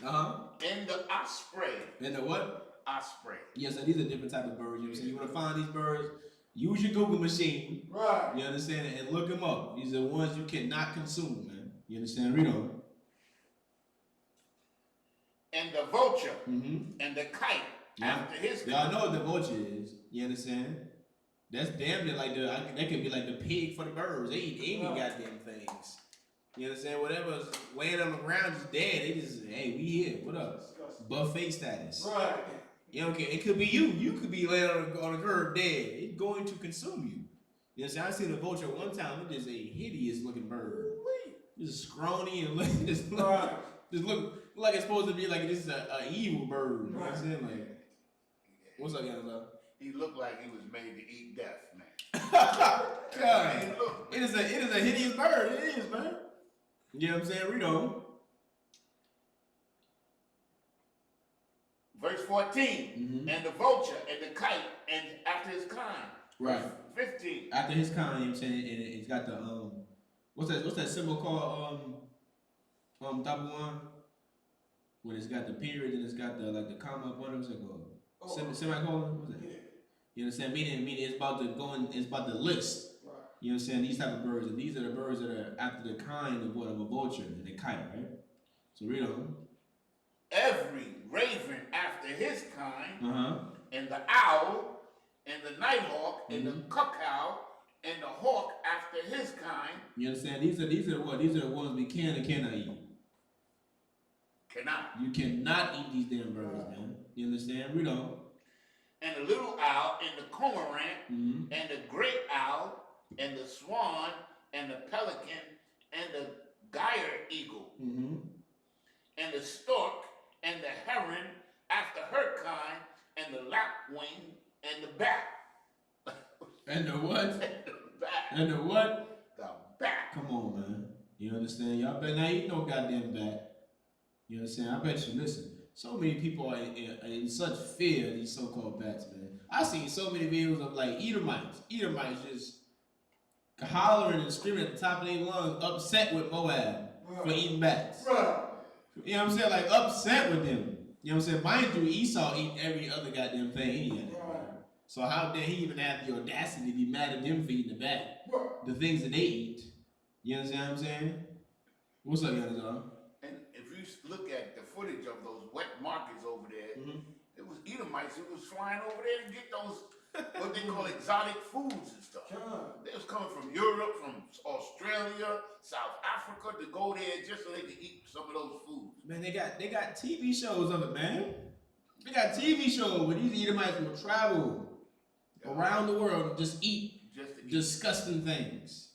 And the osprey. And the what? Osprey. Yes, so these are different type of birds. You know what I'm saying? You want to find these birds, use your Google machine. Right. You understand? And look them up. These are the ones you cannot consume, man. You understand? Read on. And the vulture. Mm-hmm. And the kite. Yeah. After his Y'all know what the vulture is. You understand? That's damn near like that could be like the pig for the birds. They eat any goddamn things. You understand? Whatever's laying on the ground is dead. They just, hey, we here. What up? Buffet status. Right. You know, okay, it could be you. You could be laying on the curb dead. It's going to consume you. You understand? I seen a vulture one time. It is a hideous looking bird. Just scrawny and just look like it's supposed to be like this is a evil bird. You know what I'm saying? Like, what's up, young love? He looked like he was made to eat death, man. God, it is a hideous bird. It is, man. You know what I'm saying? Read on. Verse 14. And the vulture and the kite and after his kind. Right. 15. After his kind, you know what I'm saying? And it's got the what's that symbol called? Double one. When it's got the period and it's got the the comma up on it. What's it called? Semicolon. What's that? Yeah. You understand? Meaning it's about to go in. It's about to list. Right. You know what I'm saying? These type of birds, and these are the birds that are after the kind of what of a vulture and a kite, right? So read on. Every raven after his kind, Uh-huh. and the owl, and the nighthawk, and the cuckow, and the hawk after his kind. You understand? These are what? These are the ones we can and cannot eat. Cannot. You cannot eat these damn birds, man. You understand? Read on. And the little owl, and the cormorant, and the great owl, and the swan, and the pelican, and the gyre eagle, and the stork, and the heron after her kind, and the lapwing, and the bat. And the what? And the bat. And the what? The bat. Come on, man. You understand? Y'all better not eat no goddamn bat. You understand? I bet you, listen, so many people are in such fear of these so-called bats, man. I've seen so many videos of like Edomites just hollering and screaming at the top of their lungs, upset with Moab for eating bats. You know what I'm saying? Like upset with them. You know what I'm saying? Mind you, Esau eat every other goddamn thing he had. So how dare he even have the audacity to be mad at them for eating the bat? The things that they eat. You understand what I'm saying? What's up, Yanazar? And if you look at the footage of those wet markets over there, it was Edomites who was flying over there to get those, what they call exotic foods and stuff. They was coming from Europe, from Australia, South Africa to go there just so they could eat some of those foods. Man, they got TV shows of it, man. They got TV shows where these Edomites will travel around the world and just eat disgusting things.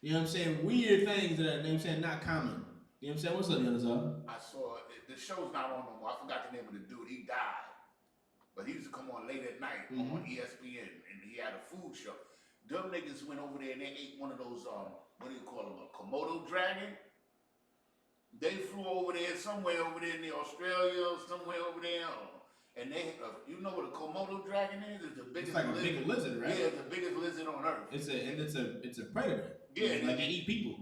You know what I'm saying? Weird things that are, you know what I'm saying, not common. You know what I'm saying? What's up, Yanazar? I saw the show's not on no more. I forgot the name of the dude. He died, but he used to come on late at night on ESPN, and he had a food show. Them niggas went over there and they ate one of those what do you call them, a Komodo dragon. They flew over there somewhere over there near Australia, somewhere over there, and they you know what a Komodo dragon is? It's the biggest. It's like a big lizard, right? Yeah, it's the biggest lizard on earth. It's a predator. Yeah, like it eat people.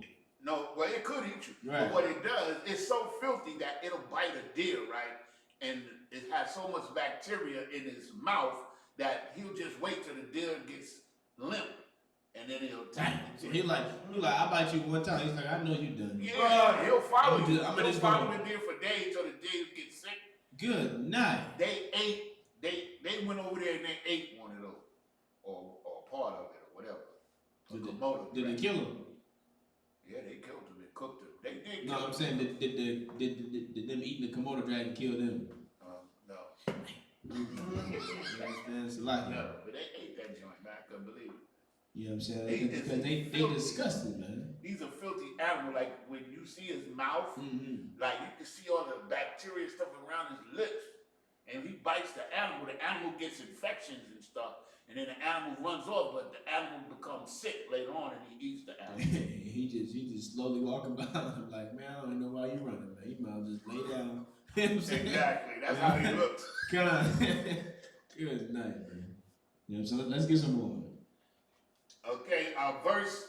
No, well, it could eat you. Right. But what it does, it's so filthy that it'll bite a deer, right? And it has so much bacteria in his mouth that he'll just wait till the deer gets limp, and then he'll attack the So deer. he like, I bite you one time. He's like, I know you done. Yeah, he'll follow you. I'm He'll just follow the deer for days till the deer gets sick. Good night. They went over there and they ate one of those, or part of it, or whatever. Did they kill him? Yeah, they killed him. They cooked him. They did. No, I'm saying did them eating the Komodo dragon kill them? No. You understand? It's a lot. No, but they ate that joint, man. I couldn't believe it. You know what I'm saying? Because they disgusted, man. He's a filthy animal. Like when you see his mouth, like you can see all the bacteria and stuff around his lips. And he bites the animal gets infections and stuff, and then the animal runs off, but the animal becomes sick later on and he eats the animal. he just slowly walking by. I'm like, man, I don't know why you running, man. You might as well just lay down. You know what I'm saying? Exactly. That's how he looks. God. Good night, man. You know, so let's get some more. Okay, verse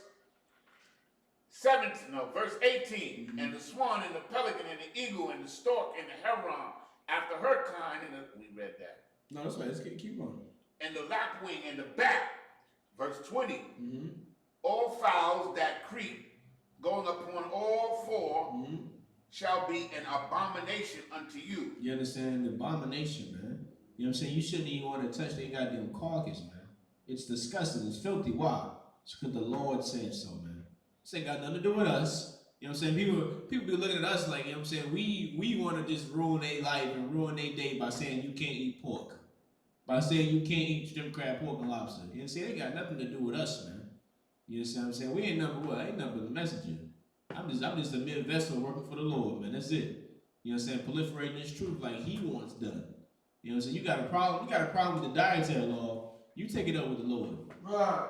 18. And the swan and the pelican and the eagle and the stork and the heron after her kind, and we read that. No, that's right. Let's keep on. And the lapwing and the bat, verse 20. All fowls that creep, going upon all four, shall be an abomination unto you. You understand? The abomination, man. You know what I'm saying? You shouldn't even want to touch their goddamn carcass, man. It's disgusting. It's filthy. Why? It's because the Lord said so, man. This ain't got nothing to do with us. You know what I'm saying? People be looking at us like, you know what I'm saying, we want to just ruin their life and ruin their day by saying you can't eat pork. By saying you can't eat shrimp, crab, pork, and lobster. You know what I'm saying? They got nothing to do with us, man. You understand what I'm saying? We ain't nothing but what? I ain't nothing but a messenger. I'm just a mere vessel working for the Lord, man. That's it. You know what I'm saying? Proliferating this truth like he wants done. You know what I'm saying? You got a problem with the dietary law, you take it up with the Lord. Right.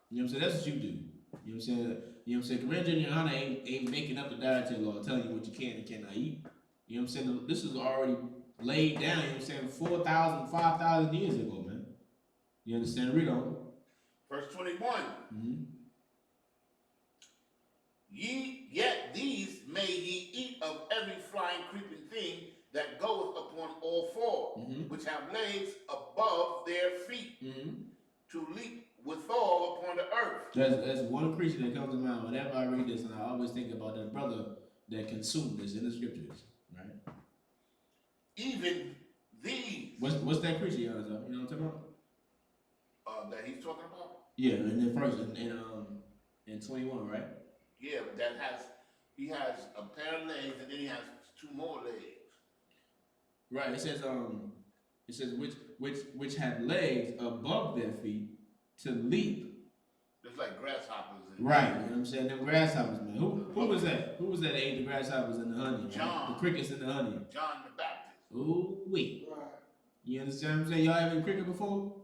You know what I'm saying? That's what you do. You know what I'm saying? You know what I'm saying? Commander and YAHANNA ain't making up the dietary law, telling you what you can and cannot eat. You know what I'm saying? This is already laid down, you know what I'm saying, 4,000, 5,000 years ago, man. You understand? Read on. Verse 21. Yet these may ye eat of every flying creeping thing that goeth upon all four, which have legs above their feet, to leap withal upon the earth. That's one creature that comes to mind whenever I read this, and I always think about that brother that consumed this in the scriptures, right? Even these. What's that creature, you know what I'm talking about? That he's talking about? Yeah, and then first in 21, right? Yeah, he has a pair of legs and then he has 2 more legs. Right. It says which had legs above their feet to leap. It's like grasshoppers. Right. You know what I'm saying? Them grasshoppers, man. Who was that? Who was that that ate the grasshoppers and the honey? John. Right? The crickets and the honey. John the Baptist. Ooh wee. Right. You understand what I'm saying? Y'all ever cricket before?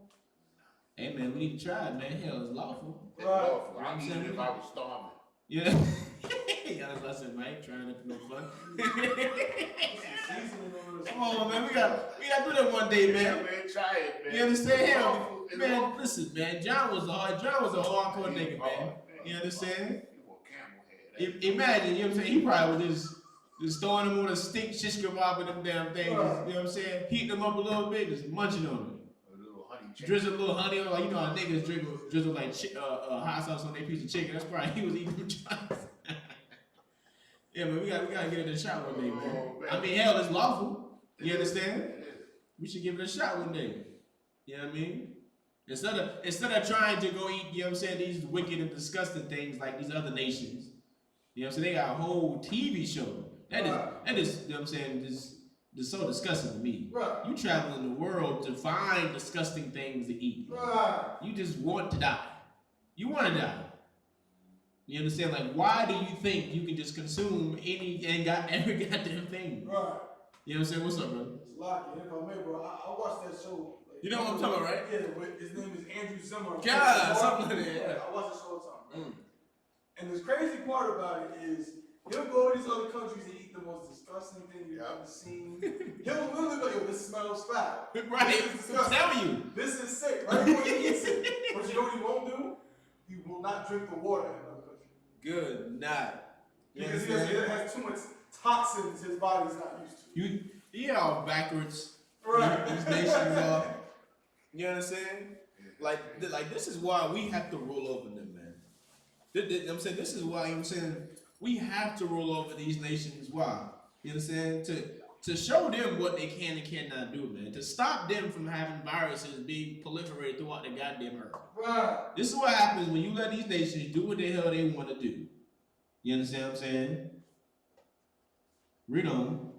Hey man, we need to try it, man. Hell, it's lawful. It's lawful. I'd eat it if I was starving. Yeah. Yeah, that's what I said, Mike. Trying to no fun. Come on, man. We got to do that one day, man. Yeah, man, try it, man. You understand? Hell, It's man, lawful. listen, man. John was a hardcore nigga, man. You understand? He wore camel hair. Imagine, you know what I'm saying? He probably was just throwing them on a stick, shish kebab with them damn things. You know what I'm saying? Heating them up a little bit, just munching on them. A little honey chicken. Drizzle a little honey on, like you know how niggas drizzle like hot sauce on their piece of chicken. That's probably he was eating them chops. Yeah, man, we gotta get in the shot one day, man. Oh, man. I mean, hell, it's lawful. You understand? It is. We should give it a shot one day. You know what I mean? Instead of trying to go eat, you know what I'm saying, these wicked and disgusting things like these other nations. You know what I'm saying? They got a whole TV show. That is, you know what I'm saying, just so disgusting to me. Right. You travel in the world to find disgusting things to eat. Right. You just want to die. You want to die. You understand? Like, why do you think you can just consume every goddamn thing? Right. You know what I'm saying? What's up, brother? It's Lockie. If I may, bro, I watched that show. Like, You know what I'm talking about, right? Yeah, but his name is Andrew Zimmern. God, something like that. Yeah. I watched the show all the time. And the crazy part about it is he'll go to these other countries and eat the most disgusting thing you've ever seen. He'll literally go, yo, this smells foul. Right. This is disgusting. I'm telling you. This is sick. Right before he eats it. But you know what he won't do? He will not drink the water in another country. Good night. Because he has too much toxins his body's not used to. You all backwards. Right. These nations are. You understand? Like this is why we have to roll over them, man. I'm saying this is why I'm saying we have to roll over these nations. Why? You understand? To show them what they can and cannot do, man. To stop them from having viruses being proliferated throughout the goddamn earth. Right. This is what happens when you let these nations do what the hell they want to do. You understand what I'm saying? Read on.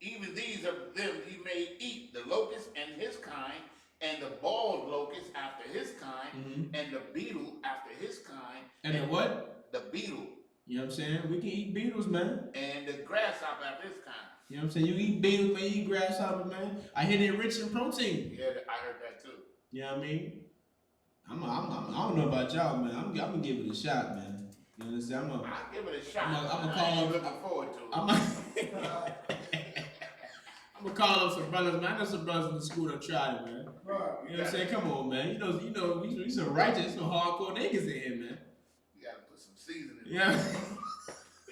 Even these of them he may eat, the locust and his kind, and the bald locust after his kind, and the beetle after his kind. And the what? The beetle. You know what I'm saying? We can eat beetles, man. And the grasshopper after his kind. You know what I'm saying? You eat beetles, man. You eat grasshopper, man. I hear they're rich in protein. Yeah, I heard that too. You know what I mean? I don't know about y'all, man. I'm gonna give it a shot, man. You understand? I'll give it a shot. I'm I gonna ain't looking forward to it. I'm gonna call up some brothers, man. I know some brothers in the school that tried it, man. Right. You know what I'm saying? Come on, man. You know, we some righteous, some hardcore niggas in here, man. You gotta put some seasoning. Yeah.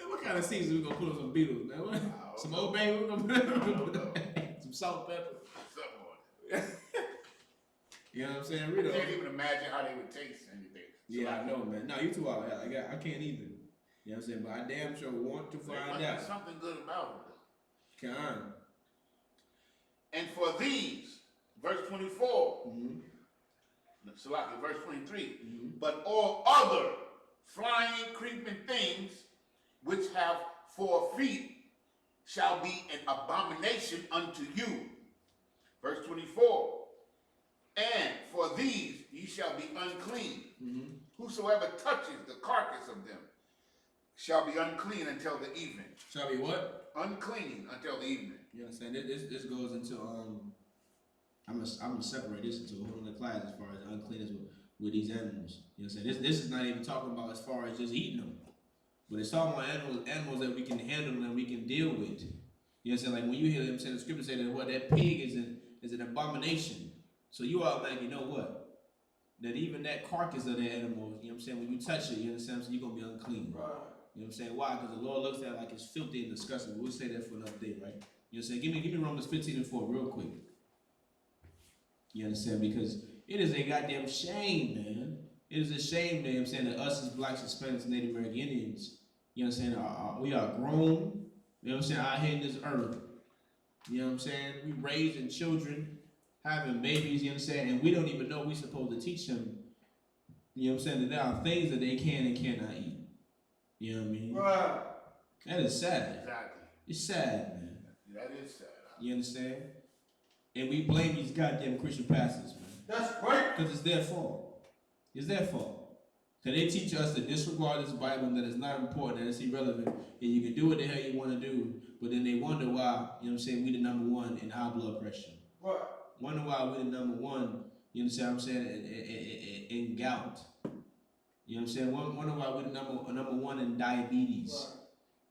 What kind of season we gonna put on some beetles, man? What? Some Old Bay, we gonna put some salt, pepper. Something on it. You know what I'm saying? I Read can't it. even imagine how they would taste anything. Yeah, I know, man. No, you too out. I can't either. You know what I'm saying? But I damn sure want to There find must out. be something good about it though. Come on. And for these, verse 24, Salaki, verse 23, but all other flying, creeping things which have 4 feet shall be an abomination unto you. Verse 24, and for these ye shall be unclean. Whosoever touches the carcass of them shall be unclean until the evening. Shall be what? Unclean until the evening. You understand? This goes into I'm gonna separate this into a whole other class as far as uncleanness with these animals. You know what I'm saying? This is not even talking about as far as just eating them, but it's talking about animals that we can handle and we can deal with. You know what I'm saying? Like when you hear them saying the scripture say that what that pig is an abomination. So you automatically know what? That even that carcass of the animal, you know what I'm saying, when you touch it, you understand, so you're gonna be unclean. Right. You know what I'm saying? Why? Because the Lord looks at it like it's filthy and disgusting. We'll say that for another day, right? You know what I'm saying? Give me Romans 15:4 real quick. You understand? Because It is a goddamn shame, man. It is a shame, you know what I'm saying, that us as blacks, Hispanics, Native American Indians, you know what I'm saying, we are grown, you know what I'm saying, out here in this earth. You know what I'm saying? We raising children, having babies, you know what I'm saying, and we don't even know we're supposed to teach them, you know what I'm saying, that there are things that they can and cannot eat. You know what I mean? Right. That is sad. Exactly. It's sad, man. That is sad. You understand? And we blame these goddamn Christian pastors, man. That's right. Because it's their fault. It's their fault. Because they teach us to disregard this Bible, and that it's not important, that it's irrelevant, and you can do what the hell you want to do, but then they wonder why, you know what I'm saying, we the number one in high blood pressure. Right. Wonder why we the number one, you know what I'm saying, in gout. You know what I'm saying? Wonder why we the number one in diabetes. Right.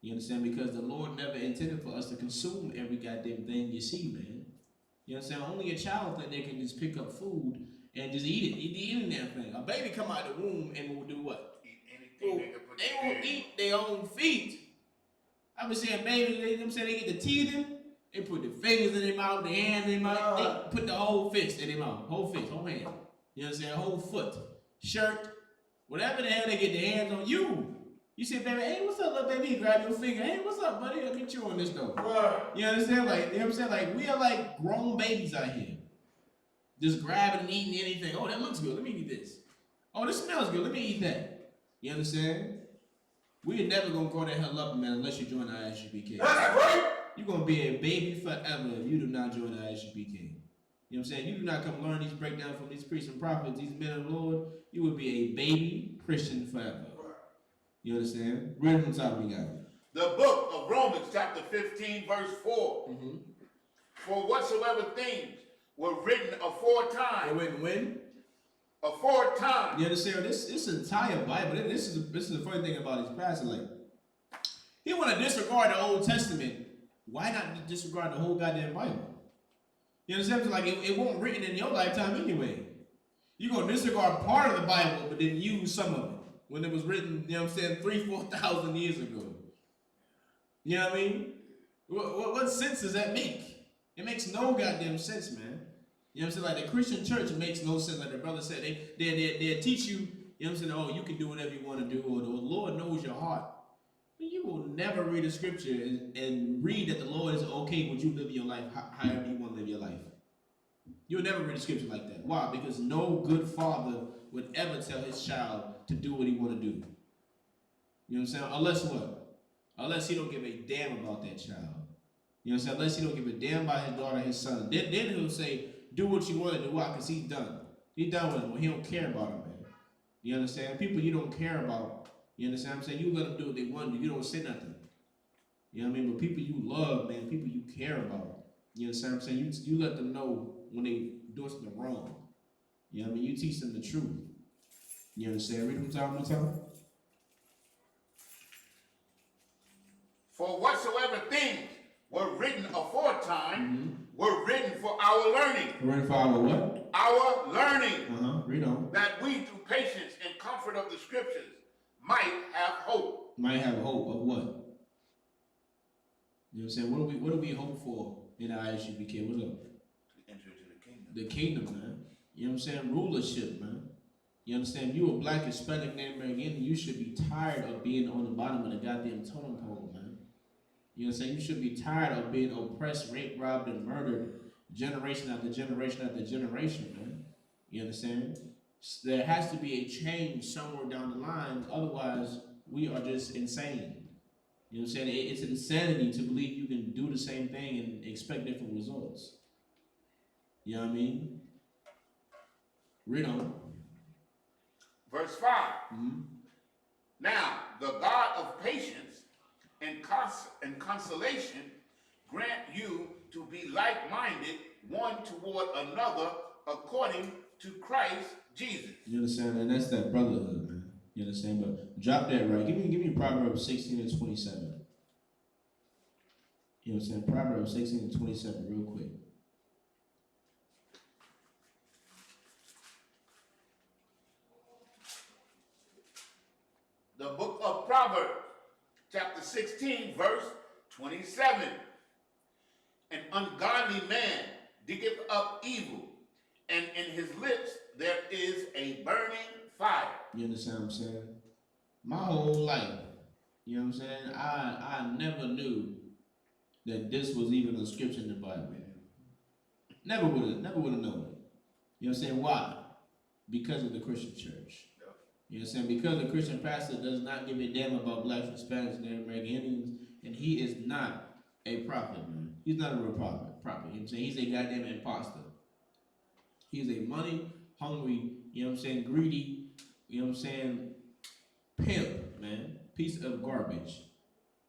You understand? Because the Lord never intended for us to consume every goddamn thing you see, man. You know what I'm saying? Only a child think they can just pick up food and just eat it. Eat that thing. A baby come out of the womb and will do what? Eat anything they can put they will eat their own feet. I've been saying babies, you know what I'm saying, they get the teething, they put their fingers in their mouth, their hands in their mouth, they put the whole fist in their mouth. Whole fist, whole hand. You know what I'm saying? Whole foot, shirt, whatever the hell they get their hands on you. You say, baby, hey, what's up, little baby? You grab your finger. Hey, what's up, buddy? Let me chew on this though. Right. You understand? Like, you know what I'm saying? Like, we are like grown babies out here. Just grabbing and eating anything. Oh, that looks good. Let me eat this. Oh, this smells good. Let me eat that. You understand? We are never gonna grow that hell up, man, unless you join the I.S.U.P.K. That's right. You're gonna be a baby forever if you do not join the I.S.U.P.K. You know what I'm saying? You do not come learn these breakdowns from these priests and prophets, these men of the Lord. You will be a baby Christian forever. You understand? Read from the top, we got it. The book of Romans, chapter 15, verse 4. Mm-hmm. For whatsoever things were written aforetime. When? Aforetime. You understand? This entire Bible, this is the funny thing about these pastors. Like, he want to disregard the Old Testament. Why not disregard the whole goddamn Bible? You understand? Like, it won't written in your lifetime anyway. You're going to disregard part of the Bible, but then use some of it. When it was written, you know what I'm saying, 3,000-4,000 years ago. You know what I mean? What sense does that make? It makes no goddamn sense, man. You know what I'm saying? Like, the Christian church makes no sense. Like the brother said, they teach you, you know what I'm saying, oh, you can do whatever you want to do, or the Lord knows your heart. But you will never read a scripture and read that the Lord is okay with you living your life however you want to live your life. You'll never read a scripture like that. Why? Because no good father would ever tell his child to do what he want to do. You know what I'm saying? Unless what? Unless he don't give a damn about that child. You know what I'm saying? Unless he don't give a damn about his daughter, his son. Then he'll say, do what you want to do. Why? Because he's done. He's done with him. He don't care about him, man. You understand? People you don't care about, you understand what I'm saying? You let them do what they want to do. You don't say nothing. You know what I mean? But people you love, man, people you care about, you understand what I'm saying? You let them know when they do something wrong. You know what I mean? You teach them the truth. You understand? Read them time one time. For whatsoever things were written aforetime were written for our learning. Written for our what? Our learning. Read on. That we, through patience and comfort of the scriptures, might have hope. Might have hope of what? You know what I'm saying? What do we hope for in the I.S.U.P.K? What's up? To enter into the kingdom. The kingdom, man. You know what I'm saying? Rulership, man. You understand? You a black, Hispanic, Native American, you should be tired of being on the bottom of the goddamn totem pole, man. You know what I'm saying? You should be tired of being oppressed, raped, robbed, and murdered generation after generation after generation, man. You understand? There has to be a change somewhere down the line. Otherwise, we are just insane. You know what I'm saying? It's insanity to believe you can do the same thing and expect different results. You know what I mean? Read on. Verse 5. Now, the God of patience and consolation grant you to be like-minded one toward another according to Christ Jesus. You understand? And that's that brotherhood, man. You understand? But drop that right. Give me Proverbs 16 and 27. You know what I'm saying? Proverbs 16 and 27 real quick. The book of Proverbs, chapter 16, verse 27. An ungodly man diggeth up evil, and in his lips a burning fire. You understand what I'm saying? My whole life, you know what I'm saying? I never knew that this was even a scripture in the Bible. Never would have known it. You know what I'm saying? Why? Because of the Christian church. You know what I'm saying? Because the Christian pastor does not give a damn about blacks, Hispanics, and American Indians, and he is not a prophet, man. He's not a real prophet. You know what I'm saying? He's a goddamn imposter. He's a money hungry, you know what I'm saying, greedy, you know what I'm saying, pimp, man. Piece of garbage.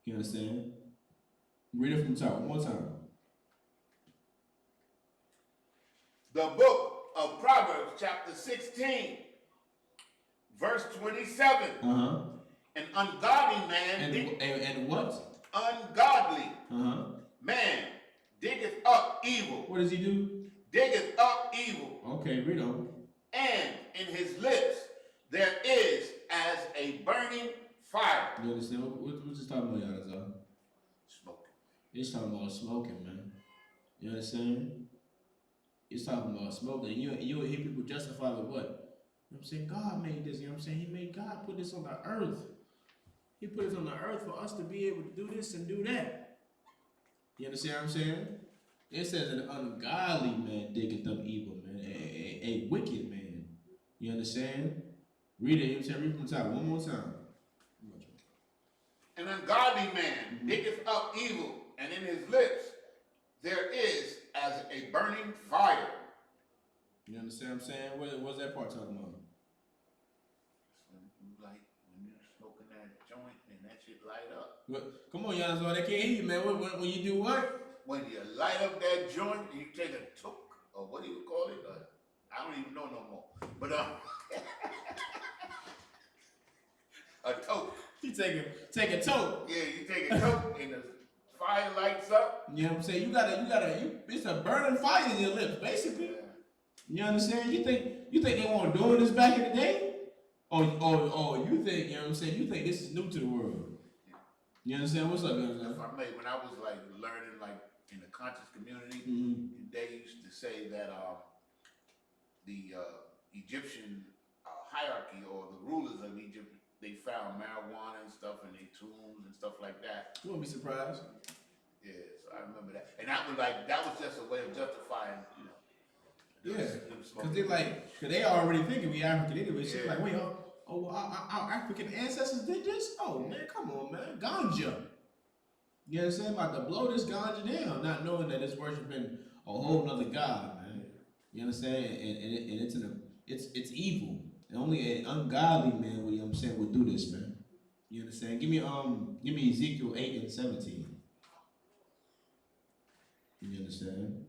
You understand? Read it from the top one more time. The book of Proverbs, chapter 16, verse 27. An ungodly man. And what? Ungodly man diggeth up evil. What does he do? Diggeth up evil. Okay, read on. And in his lips there is as a burning fire. You understand? What you talking about, y'all? Smoking. It's talking about smoking, man. You understand? It's talking about smoking. And you hear people justify with what? You know what I'm saying? God made this. You know what I'm saying? He made God put this on the earth. He put this on the earth for us to be able to do this and do that. You understand what I'm saying? It says an ungodly man diggeth up evil, man. A wicked man. You understand? Read it. You know what I'm saying? Read from the top one more time. An ungodly man diggeth up evil, and in his lips there is as a burning fire. You understand what I'm saying? What's that part talking about? When you're smoking that joint and that shit light up. What? Come on, y'all, they can't hear you, man. When you do what? When you light up that joint and you take a toke, or what do you call it? I don't even know no more. But a toke. You take a toke. Yeah, you take a toke and the fire lights up. You know what I'm saying? You gotta. It's a burning fire in your lips, basically. Yeah. You understand? You think they weren't doing this back in the day? Or you think, you know what I'm saying? You think this is new to the world? You understand? What's up, guys? When I was like learning like in the conscious community, they used to say that the Egyptian hierarchy or the rulers of Egypt, they found marijuana and stuff in their tombs and stuff like that. You won't be surprised. Yeah, so I remember that, and that was just a way of justifying, you know. Yeah, because they already thinking we African anyway. So like, wait, our African ancestors did this? Oh man, come on, man, ganja. You understand? About to blow this ganja down, not knowing that it's worshiping a whole nother god, man. You understand? And it's evil. And only an ungodly man, you know what I'm saying, would do this, man. You understand? Give me Ezekiel 8 and 17. You understand?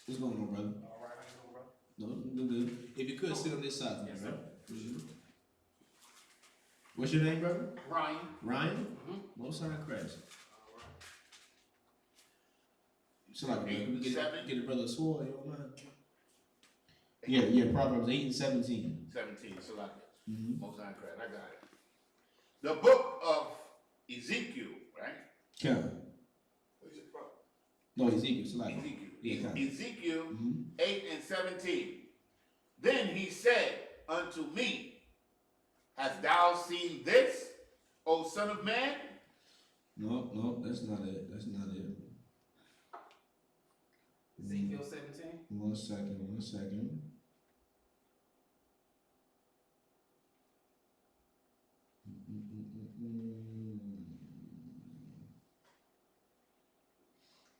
What's going on, brother? All right, how you doing, brother? No, good. If you could sit on this side, yes, right? What's your name, brother? Ryan. Ryan? Most High Christ. All right. So like, we get a brother sword, you don't mind? 8. Yeah, Proverbs 8 and 17. 17, so like Most High Christ, I got it. The book of Ezekiel, right? Yeah. What's your problem? No, Ezekiel, so like. Ezekiel. Yeah, Ezekiel 8 and 17. Then he said unto me, hast thou seen this, O son of man? No, that's not it. Ezekiel 17. One second.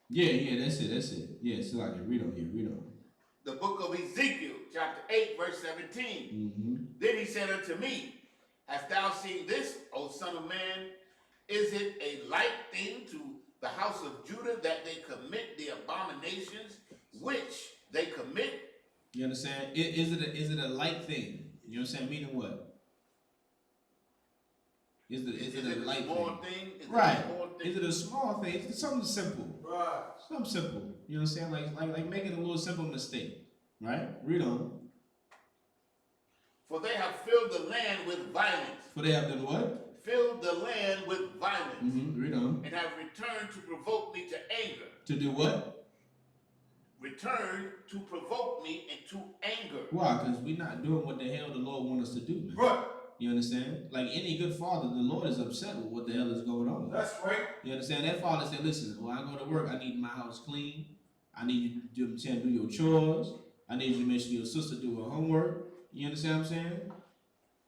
Yeah, that's it. Yeah, so like read on. The book of Ezekiel, chapter 8, verse 17. Then he said unto me, hast thou seen this, O son of man? Is it a light thing to the house of Judah that they commit the abominations which they commit? You understand? Is it a light thing? You know what I'm saying? Meaning what? Is it a light thing? Right. Is it a small thing? It's something simple. Right. Something simple. You know what I'm saying? Like making a little simple mistake. Right? Read on. For they have filled the land with violence. For they have done what? Filled the land with violence. Read on. And have returned to provoke me to anger. To do what? Return to provoke me into anger. Why? Because we're not doing what the hell the Lord wants us to do, man. Right. You understand? Like any good father, the Lord is upset with what the hell is going on. That's right. You understand? That father said, listen, when I go to work, I need my house clean. I need you to do your chores. I need you to make sure your sister do her homework. You understand what I'm saying?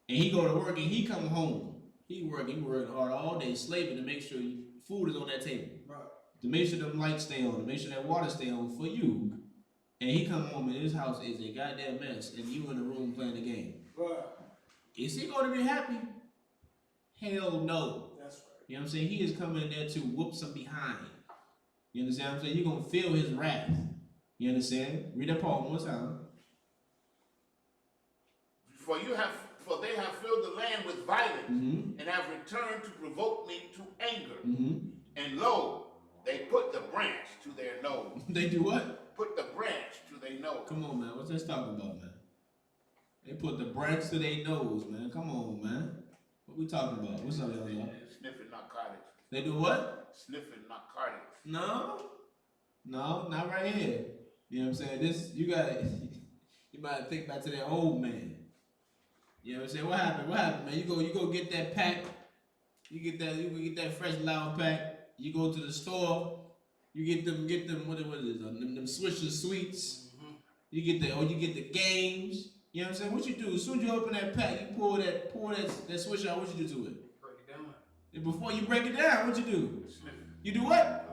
And he go to work and he come home. He working hard all day, slaving to make sure food is on that table. Right. To make sure them lights stay on, to make sure that water stay on for you. And he come home and his house is a goddamn mess, and you in the room playing the game. Right. Is he going to be happy? Hell no. That's right. You know what I'm saying? He is coming in there to whoop some behind. You understand what I'm saying? You're going to feel his wrath. You understand? Read that part one more time. For they have filled the land with violence, and have returned to provoke me to anger. And lo, they put the branch to their nose. They do what? Put the branch to their nose. Come on, man. What's this talking about, man? They put the branch to their nose, man. Come on, man. What we talking about? What's up, y'all? Sniffing narcotics. They do what? Sniffing narcotics. No, not right here. You know what I'm saying? This, you might think back to that old man. You know what I'm saying? What happened, man? You go get that pack. You get that fresh loud pack. You go to the store. You get them. What is it? Them Swisher sweets. You get the games. You know what I'm saying? What you do? As soon as you open that pack, you pour that Swisher out. What you do to it? Break it down. And before you break it down, what you do? You do what?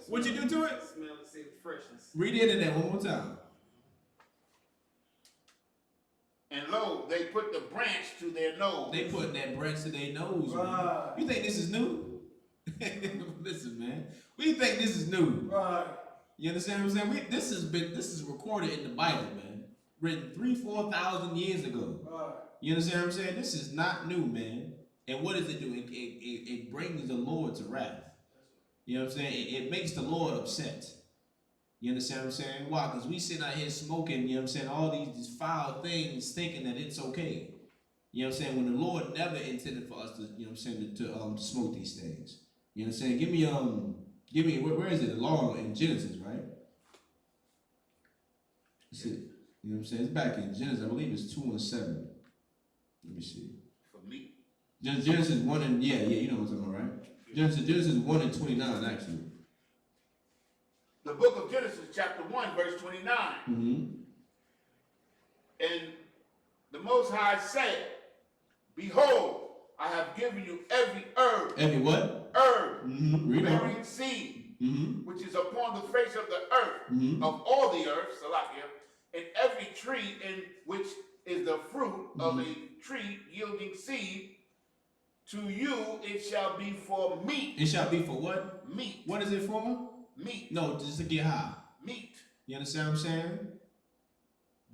What you do to it? Smell and see the freshness. Read the end of that one more time. And lo, they put the branch to their nose. They putting that branch to their nose. Man. You think this is new? Listen, man. We think this is new. Right. You understand what I'm saying? This is recorded in the Bible, man. Written 3,000-4,000 years ago. Right. You understand what I'm saying? This is not new, man. And what does it do? It brings the Lord to wrath. You know what I'm saying? It makes the Lord upset. You understand what I'm saying? Why? Because we sitting out here smoking, you know what I'm saying, all these foul things thinking that it's okay. You know what I'm saying? When the Lord never intended for us to, you know what I'm saying, to smoke these things. You know what I'm saying? Give me where is it? The law in Genesis, right? Let's see. You know what I'm saying? It's back in Genesis. I believe it's 2:7. Let me see. For me. Genesis 1 and yeah, you know what I'm talking about, right? Genesis 1 and 29, actually. The book of Genesis, chapter 1, verse 29. And the Most High said, behold, I have given you every herb. Every what? Herb. Bearing seed, which is upon the face of the earth, of all the earth, Salakia, and every tree in which is the fruit of a tree yielding seed, to you it shall be for meat. It shall be for what? Meat. What is it for? Meat. No, just to get high. Meat. You understand what I'm saying?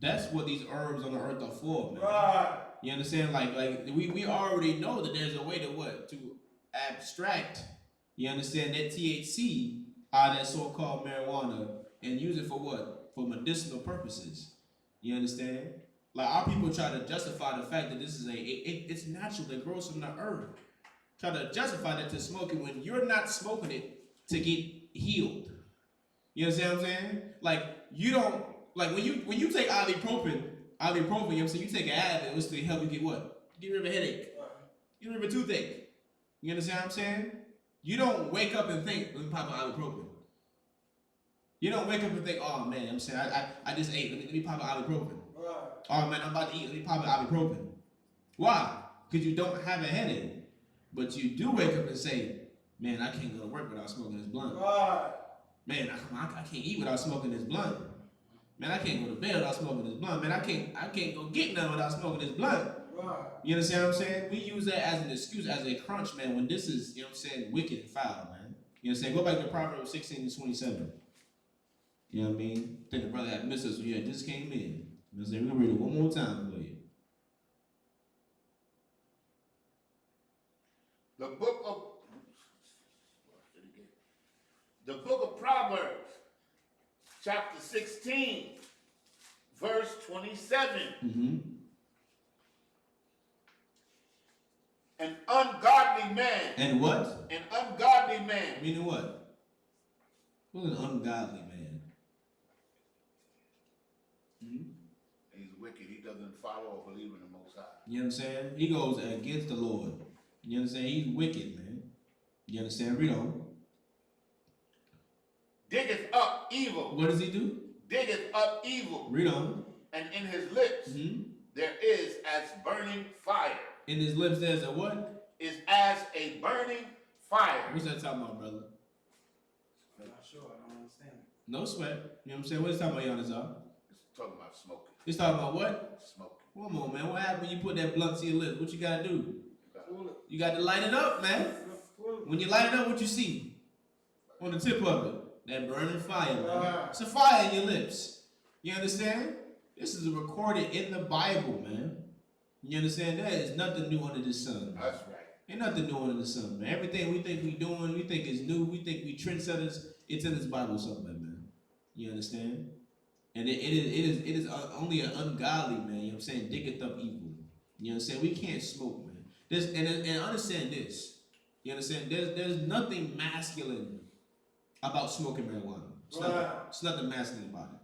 That's what these herbs on the earth are for, man. Right. You understand? Like we already know that there's a way to what? To abstract, you understand, that THC out of that so-called marijuana and use it for what? For medicinal purposes. You understand? Like our people try to justify the fact that this is it's natural, it grows from the earth. Try to justify that to smoking when you're not smoking it to get healed. You understand what I'm saying? Like you don't like when you take ibuprofen, you know what I'm saying, you take an Advil, it's to help you get what? Get rid of a headache. Get rid of a toothache. You understand what I'm saying? You don't wake up and think, let me pop an ibuprofen. You don't wake up and think, oh man, I'm saying I just ate, let me pop an ibuprofen. Right. Oh man, I'm about to eat, let me pop an ibuprofen. Why? Because you don't have a headache. But you do wake up and say, man, I can't go to work without smoking this blunt. Right. Man, I can't eat without smoking this blunt. Man, I can't go to bed without smoking this blunt. Man, I can't go get none without smoking this blunt. Right. You understand what I'm saying? We use that as an excuse, as a crunch, man, when this is, you know what I'm saying, wicked and foul, man. You know what I'm saying? Go back to Proverbs 16 and 27. You know what I mean? I think the brother had missed us when you had just came in. You know what I'm saying? We're going to read it one more time for you. The book of Proverbs, chapter 16, verse 27. An ungodly man. And what? An ungodly man. Meaning what? What an ungodly man. He's wicked. He doesn't follow or believe in the Most High. You know what I'm saying? He goes against the Lord. You understand? He's wicked, man. You understand? Read on. Diggeth up evil. What does he do? Diggeth up evil. Read on. And in his lips there is as burning fire. In his lips there's a what? Is as a burning fire. What's that talking about, brother? I'm not sure. I don't understand it. No sweat. You know what I'm saying? What is it talking about, Yanazar? It's talking about smoking. It's talking about what? Smoking. Come on, man. What happened when you put that blunt to your lips? What you gotta do? Cool it. You got to light it up, man. Cool it. When you light it up, what you see? On the tip of it. That burning fire, man. Right. It's a fire in your lips. You understand? This is recorded in the Bible, man. You understand? There is nothing new under the sun. That's right. Ain't nothing new under the sun, man. Everything we think we doing, we think is new, we think we trendsetters, it's in this Bible somewhere, man. You understand? And it is only an ungodly, man. You know what I'm saying? Diggeth up evil. You understand? We can't smoke, man. And understand this. You understand? There's nothing masculine about smoking marijuana. It's nothing masculine about it.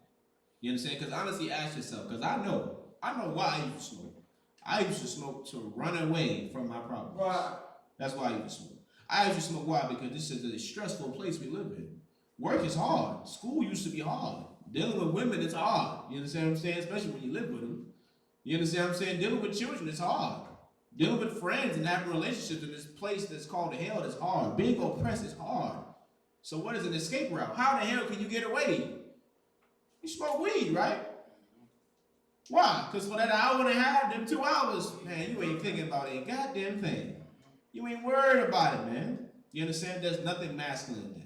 You understand? Because honestly, ask yourself. Because I know why I used to smoke. I used to smoke to run away from my problems. Right. That's why I used to smoke. I used to smoke. Why? Because this is a stressful place we live in. Work is hard. School used to be hard. Dealing with women is hard. You understand what I'm saying? Especially when you live with them. You understand what I'm saying? Dealing with children is hard. Dealing with friends and having relationships in this place that's called hell is hard. Being oppressed is hard. So what is an escape route? How the hell can you get away? You smoke weed, right? Why? Because for that hour and a half, them 2 hours, man, you ain't thinking about a goddamn thing. You ain't worried about it, man. You understand? There's nothing masculine in that.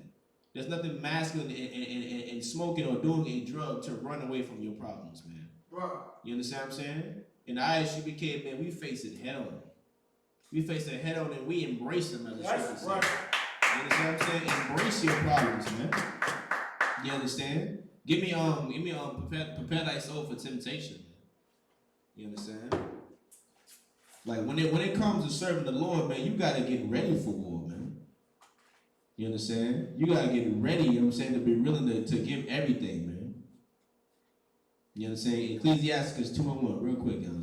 There's nothing masculine in smoking or doing a drug to run away from your problems, man. Right. You understand what I'm saying? In the I.S.U.P.K, man, we face it head on. We face it head on and we embrace them as a That's scripture right. says. You understand what I'm saying? Embrace your problems, man. You understand? Give me prepare thy soul for temptation, man. You understand? Like when it comes to serving the Lord, man, you gotta get ready for war, man. You understand? You gotta get ready, you know what I'm saying, to be willing to give everything, man. You understand? Ecclesiasticus 2:1, real quick, guys.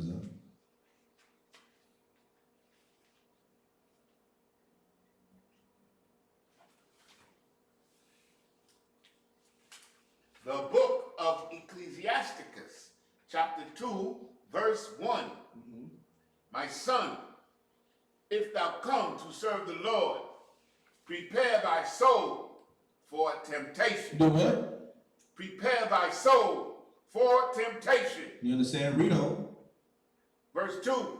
The book of Ecclesiasticus, chapter 2, verse 1. My son, if thou come to serve the Lord, prepare thy soul for temptation. Do what? Prepare thy soul for temptation. You understand? Read on. Verse 2.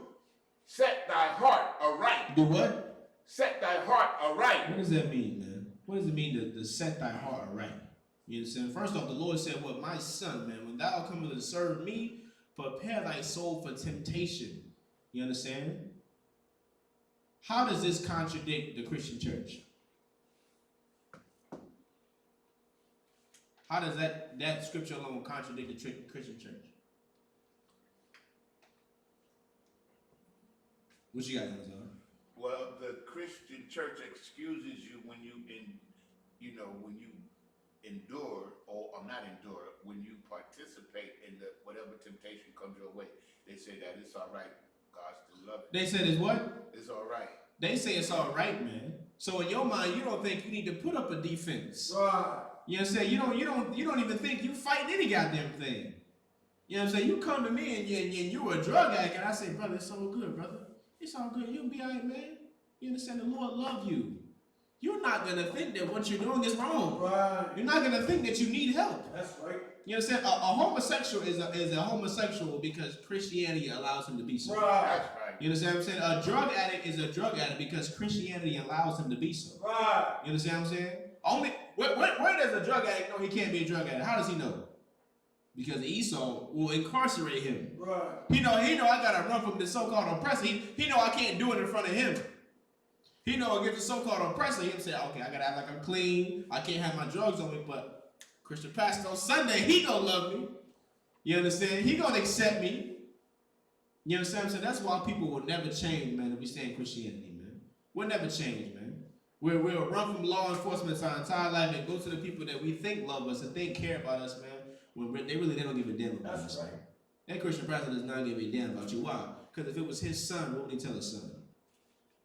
Set thy heart aright. Do what? Set thy heart aright. What does that mean, man? What does it mean to set thy heart aright? You understand? First off, the Lord said, "What, my son, man, when thou comest to serve me, prepare thy soul for temptation." You understand? How does this contradict the Christian church? How does that scripture alone contradict the Christian church? What you got, Amazon? Well, the Christian church excuses you when you when you endure or not endure, when you participate in the whatever temptation comes your way. They say that it's all right. God still loves it. They said it's what? It's all right. They say it's all right, man. So in your mind, you don't think you need to put up a defense. Right. You know what I'm saying? You don't even think you fight any goddamn thing. You know what I'm saying? You come to me and you a drug addict, and I say, brother, it's all good, brother. It's all good. You'll be all right, man. You understand? The Lord love you. You're not gonna think that what you're doing is wrong. Right. You're not gonna think that you need help. That's right. You understand? A homosexual is a homosexual because Christianity allows him to be so. Right. That's right. You understand what I'm saying? A drug addict is a drug addict because Christianity allows him to be so. Right. You understand what I'm saying? Only where does a drug addict know he can't be a drug addict? How does he know? Because Esau will incarcerate him. Right. He know I gotta run from the so-called oppressor. He know I can't do it in front of him. He know against the so-called oppressor, he'll say, okay, I gotta act like I'm clean. I can't have my drugs on me, but Christian pastor on Sunday, he gonna love me. You understand? He gonna accept me. You understand what I'm saying? That's why people will never change, man, if we stay in Christianity, man. We'll never change, man. We'll run from law enforcement our entire life and go to the people that we think love us and think care about us, man. When they don't give a damn about us. That's right. That Christian pastor does not give a damn about you. Why? Because if it was his son, what would he tell his son?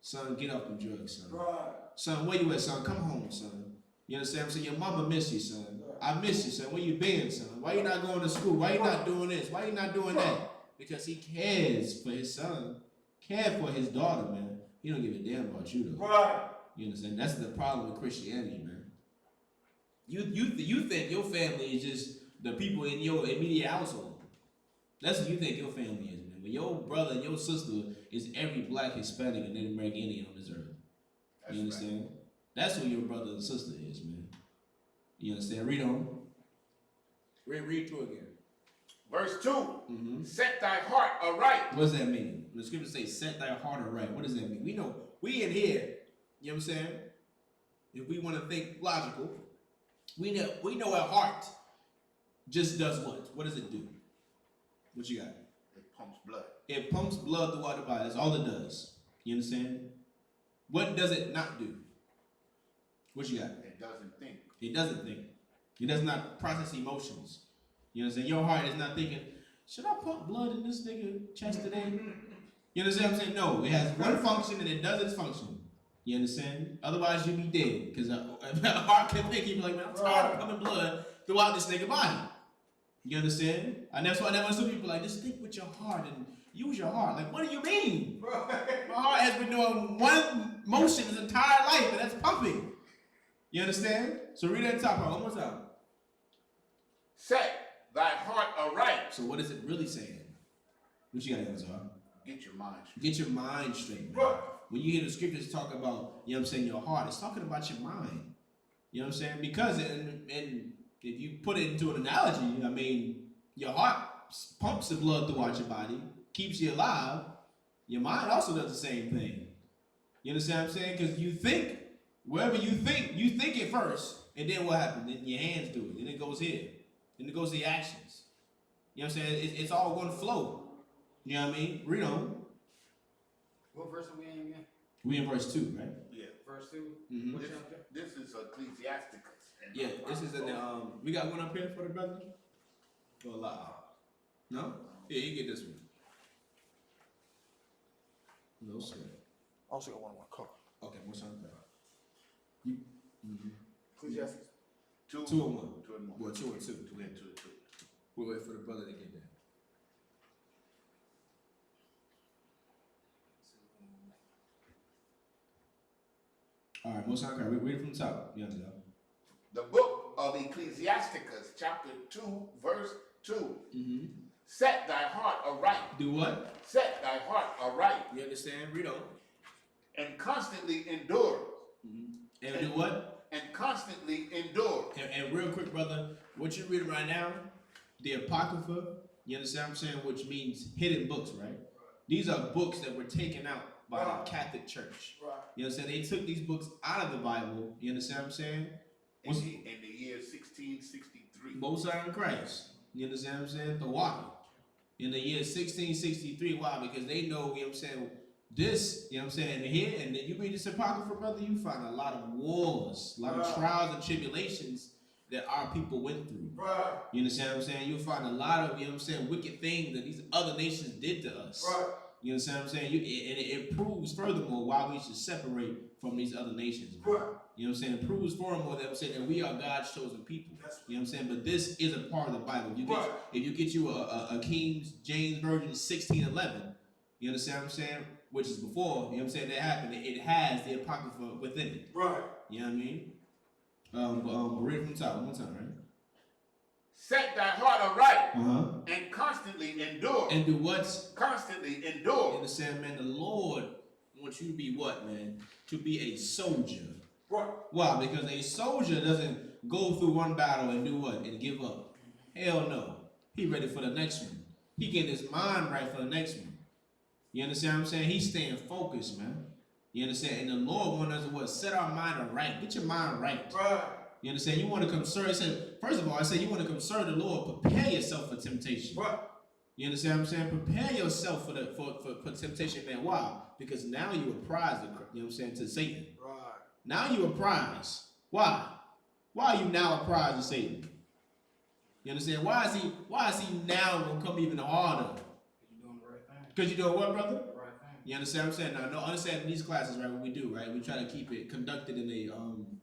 Son, get off the drugs, son. Right. Son, where you at, son? Come home, son. You understand what I'm saying? Your mama miss you, son. I miss you, son. Where you been, son? Why you not going to school? Why you not doing this? Why you not doing that? Because he cares for his son, cares for his daughter, man. He don't give a damn about you, though. Right. You understand? That's the problem with Christianity, man. You think your family is just the people in your immediate household. That's what you think your family is, man. But your brother and your sister is every black, Hispanic, and Native American Indian on this earth. You understand? Right. That's what your brother and sister is, man. You understand? Read on. Read through again. Verse 2. Set thy heart aright. What does that mean? The scripture says, set thy heart aright. What does that mean? We know, we in here, you know what I'm saying? If we want to think logical, we know our heart just does what? What does it do? What you got? It pumps blood. It pumps blood throughout the body. That's all it does. You understand? What does it not do? What you got? It doesn't think. It doesn't think. It does not process emotions. You understand? Your heart is not thinking, should I pump blood in this nigga chest today? You understand what I'm saying? No, it has one function and it does its function. You understand? Otherwise, you'd be dead. Because a heart can think, you'd be like, man, I'm tired of pumping blood throughout this nigga body. You understand? And that's why some people like, just think with your heart and use your heart. Like, what do you mean? My heart has been doing one motion his entire life, and that's pumping. You understand? So read that top part one more time. Set thy heart aright. So what is it really saying? What you got, Azar? Get your mind straight. Get your mind straight, man. When you hear the scriptures talk about, you know what I'm saying, your heart, it's talking about your mind. You know what I'm saying? Because, and if you put it into an analogy, I mean, your heart pumps the blood throughout your body, keeps you alive. Your mind also does the same thing. You understand what I'm saying? Because you think, wherever you think it first, and then what happens? Then your hands do it, then it goes here, then it goes to the actions. You know what I'm saying? It's all one flow. You know what I mean? Read on. What verse are we in again? We in verse 2, right? Yeah. Verse 2? Mm-hmm. What chapter? This is Ecclesiasticus. Yeah, this is in the, we got one up here for the brother? Or a lot? No? Yeah, you get this one. No, sir. I also got one in my car. Okay, what's on that? You, Ecclesiastes. 2 2 and 1. 2 and 1. Well, 2 and 2. 2 and 2 and 2. We'll wait for the brother to get there. All right, most time, read it from the top. Yeah, The book of Ecclesiasticus, chapter 2, verse 2. Set thy heart aright. Do what? Set thy heart aright. You understand? Read on. And constantly endure. And do what? And constantly endure. And real quick, brother, what you're reading right now, the Apocrypha, you understand what I'm saying? Which means hidden books, right? These are books that were taken out by the Catholic Church. Right. You understand? They took these books out of the Bible. You understand what I'm saying? In the year 1663. Most High in Christ. You understand what I'm saying? The water. In the year 1663. Why? Because they know, you know what I'm saying, this, you know what I'm saying, and here, and then you read this Apocrypha, brother, you find a lot of wars, a lot of trials and tribulations that our people went through. Right. You understand what I'm saying? You'll find a lot of, you know what I'm saying, wicked things that these other nations did to us. Right. You understand what I'm saying? And it proves furthermore why we should separate from these other nations. Right. You know what I'm saying? It proves furthermore that I'm saying that we are God's chosen people. You know what I'm saying? But this is a part of the Bible. If you get you a King James Version 1611, you understand what I'm saying? Which is before, you know what I'm saying, that happened. It has the Apocrypha within it. Right. You know what I mean? Read it from the top one more time, right? Set thy heart aright and constantly endure. And do what? Constantly endure. You understand, man? The Lord wants you to be what, man? To be a soldier. Right. Why? Because a soldier doesn't go through one battle and do what? And give up. Hell no. He ready for the next one. He getting his mind right for the next one. You understand what I'm saying? He's staying focused, man. You understand? And the Lord wants us to what? Set our mind right. Get your mind right. Right. You understand? You want to come serve. First of all, I said you want to come serve the Lord. Prepare yourself for temptation. Right. You understand what I'm saying? Prepare yourself for temptation, man. Why? Because now you are prize, you know what I'm saying, to Satan. Right. Now you a prize. Why? Why are you now a prize of Satan? You understand? Why is he now gonna come even harder? You're doing the right thing. Because you doing what, brother? The right thing. You understand what I'm saying? Now, no, understand in these classes, right? What we do, right? We try to keep it conducted in a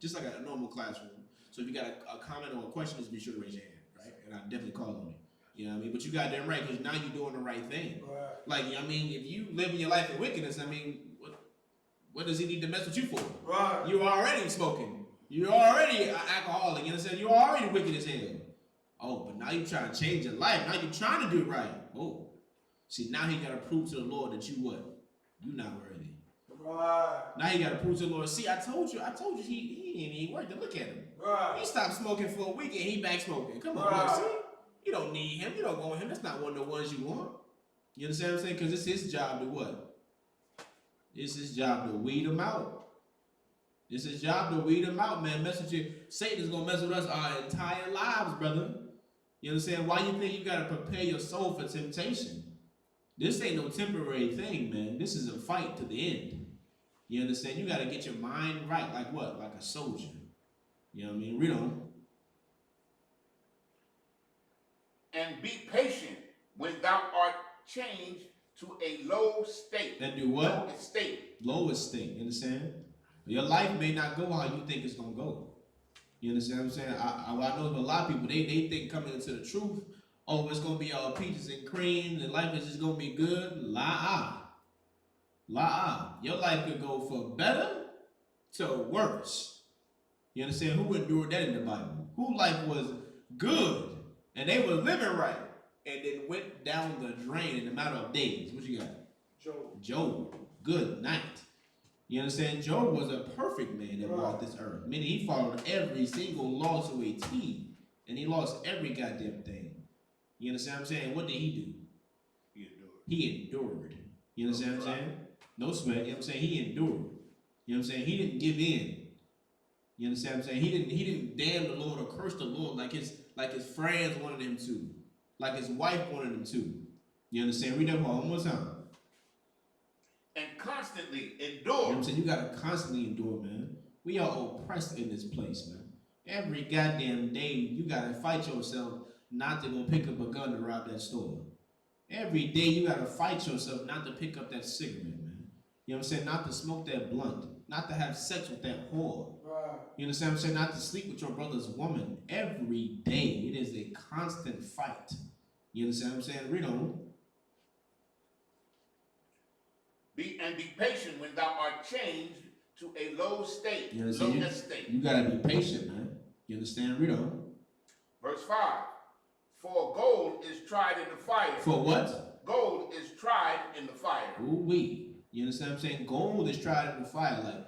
just like a normal classroom. So if you got a comment or a question, just be sure to raise your hand, right? And I definitely call on you. You know what I mean? But you got them right because now you're doing the right thing. Right. Like, I mean, if you live in your life in wickedness, I mean, what does he need to mess with you for? Right. You're already smoking. You're already an alcoholic. You understand? You're already wicked as hell. Oh, but now you're trying to change your life. Now you're trying to do it right. Oh. See, now he got to prove to the Lord that you what? You're not worthy. Right. Now he got to prove to the Lord. See, I told you he ain't even worth it. Look at him. Right. He stopped smoking for a week and he back smoking. Come on, Right. Lord, see? You don't need him. You don't want him. That's not one of the ones you want. You understand what I'm saying? Because it's his job to what? It's his job to weed them out. It's his job to weed them out, man. Mess with you. Satan is going to mess with us our entire lives, brother. You understand? Why you think you got to prepare your soul for temptation? This ain't no temporary thing, man. This is a fight to the end. You understand? You got to get your mind right. Like what? Like a soldier. You know what I mean? Read on. And be patient when thou art changed to a low state. And do what? Low estate. Low estate. You understand? Your life may not go how you think it's going to go. You understand what I'm saying? I know a lot of people, they think coming into the truth, oh, it's going to be all peaches and cream and life is just going to be good. La-ah. La-ah. Your life could go from better to worse. You understand? Who endured that in the Bible? Whose life was good and they were living right and then went down the drain in a matter of days? What you got? Job. Good night. You understand? Job was a perfect man that walked this earth. Meaning he followed every single law to a T. And he lost every goddamn thing. You understand what I'm saying? What did he do? He endured. You understand what I'm saying? No sweat. You know what I'm saying? He endured. You know what I'm saying? He didn't give in. You understand what I'm saying? He didn't damn the Lord or curse the Lord like his friends wanted him to. Like his wife wanted him to. You understand? Read that part one more time. And constantly endure. You know what I'm saying? You gotta constantly endure, man. We are oppressed in this place, man. Every goddamn day, you gotta fight yourself not to go pick up a gun to rob that store. Every day, you gotta fight yourself not to pick up that cigarette, man. You know what I'm saying? Not to smoke that blunt. Not to have sex with that whore. Right. You understand what I'm saying? Not to sleep with your brother's woman. Every day, it is a constant fight. You understand what I'm saying? Read on. Be patient when thou art changed to a low state. You understand? Low estate. You gotta be patient, man. You understand? Read on. Verse 5. For gold is tried in the fire. For what? Gold is tried in the fire. Ooh-wee. You understand what I'm saying? Gold is tried in the fire. Like,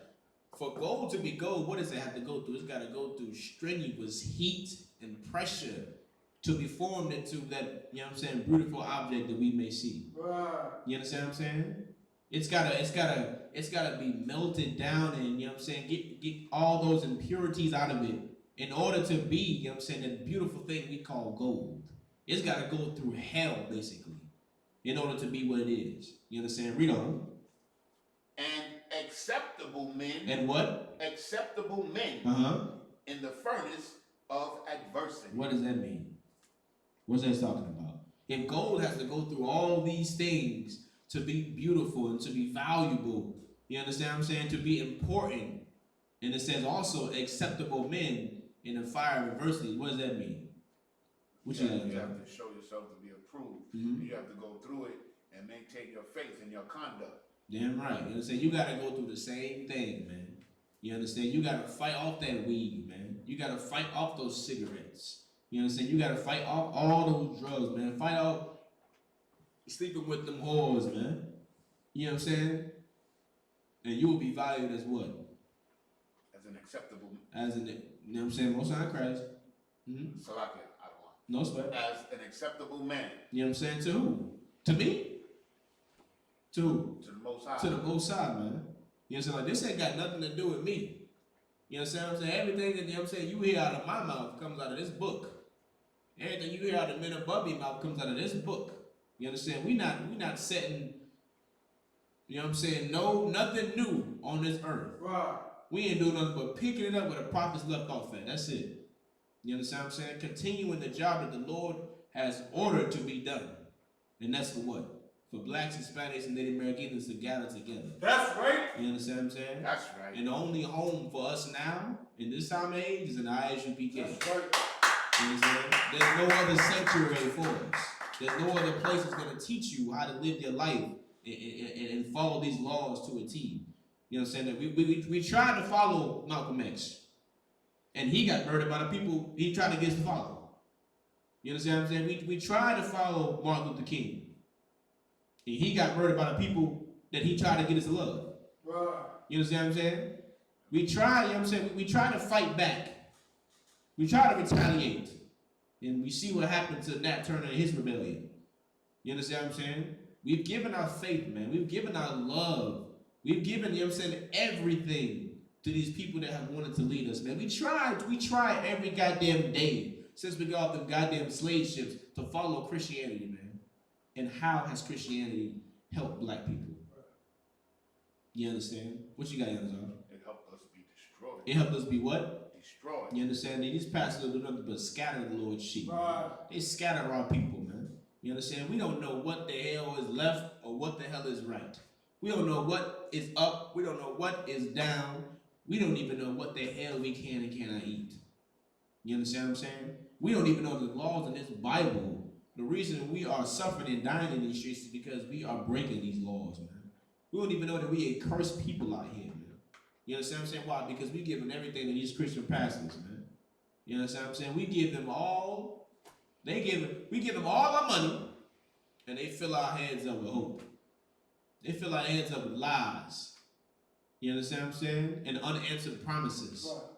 for gold to be gold, what does it have to go through? It's got to go through strenuous heat and pressure to be formed into that, you know what I'm saying, beautiful object that we may see. Right. You understand what I'm saying? It's gotta be melted down and, you know what I'm saying, get all those impurities out of it in order to be, you know what I'm saying, that beautiful thing we call gold. It's gotta go through hell, basically, in order to be what it is. You understand? Read on. And acceptable men. And what? Acceptable men in the furnace of adversity. What does that mean? What's that talking about? If gold has to go through all these things to be beautiful and to be valuable, you understand what I'm saying? To be important. And it says also acceptable men in the fire of adversity. What does that mean? What you have to show yourself to be approved. You have to go through it and maintain your faith and your conduct. Damn right. You understand? You got to go through the same thing, man. You understand? You got to fight off that weed, man. You got to fight off those cigarettes. You understand? You got to fight off all those drugs, man. Fight off sleeping with them whores, man. You know what I'm saying? And you will be valued as what? As an acceptable. As an, you know what I'm saying? Most high Christ. Salakia, I don't want. No sweat. As an acceptable man. You know what I'm saying? To who? To me? To who? To the Most High. To the Most High, man. You know what I'm saying? Like, this ain't got nothing to do with me. You know what I'm saying? Everything that, you know what I'm saying, you hear out of my mouth comes out of this book. Everything you hear out of men above me mouth comes out of this book. You understand? We not setting, you know what I'm saying, no, nothing new on this earth. Right. We ain't doing nothing but picking it up where the prophets left off at. That's it. You understand what I'm saying? Continuing the job that the Lord has ordered to be done. And that's for what? For blacks, Hispanics, and Native Americans to gather together. That's right. You understand what I'm saying? That's right. And the only home for us now, in this time of age, is in the I.S.U.P.K. That's right. You understand? There's no other sanctuary for us. There's no other place that's going to teach you how to live your life and follow these laws to a T. You know what I'm saying? We tried to follow Malcolm X. And he got murdered by the people he tried to get us to follow. You understand what I'm saying? We tried to follow Martin Luther King. And he got murdered by the people that he tried to get us to love. Right. You understand what I'm saying? We tried, you know what I'm saying? We tried to fight back. We tried to retaliate. And we see what happened to Nat Turner and his rebellion. You understand what I'm saying? We've given our faith, man. We've given our love. We've given, you know what I'm saying, everything to these people that have wanted to lead us, man. We tried every goddamn day since we got off them goddamn slave ships to follow Christianity, man. And how has Christianity helped black people? You understand? What you got, Amazon? It helped us be destroyed. It helped us be what? Destroyed. You understand? These pastors do nothing but scatter the Lord's sheep. Right. They scatter our people, man. You understand? We don't know what the hell is left or what the hell is right. We don't know what is up. We don't know what is down. We don't even know what the hell we can and cannot eat. You understand what I'm saying? We don't even know the laws in this Bible. The reason we are suffering and dying in these streets is because we are breaking these laws, man. We don't even know that we are cursed people out here, man. You understand what I'm saying? Why? Because we give them everything to these Christian pastors, man. You understand what I'm saying? We give them all, we give them all our money, and they fill our heads up with hope. They fill our heads up with lies. You understand what I'm saying? And unanswered promises. Right.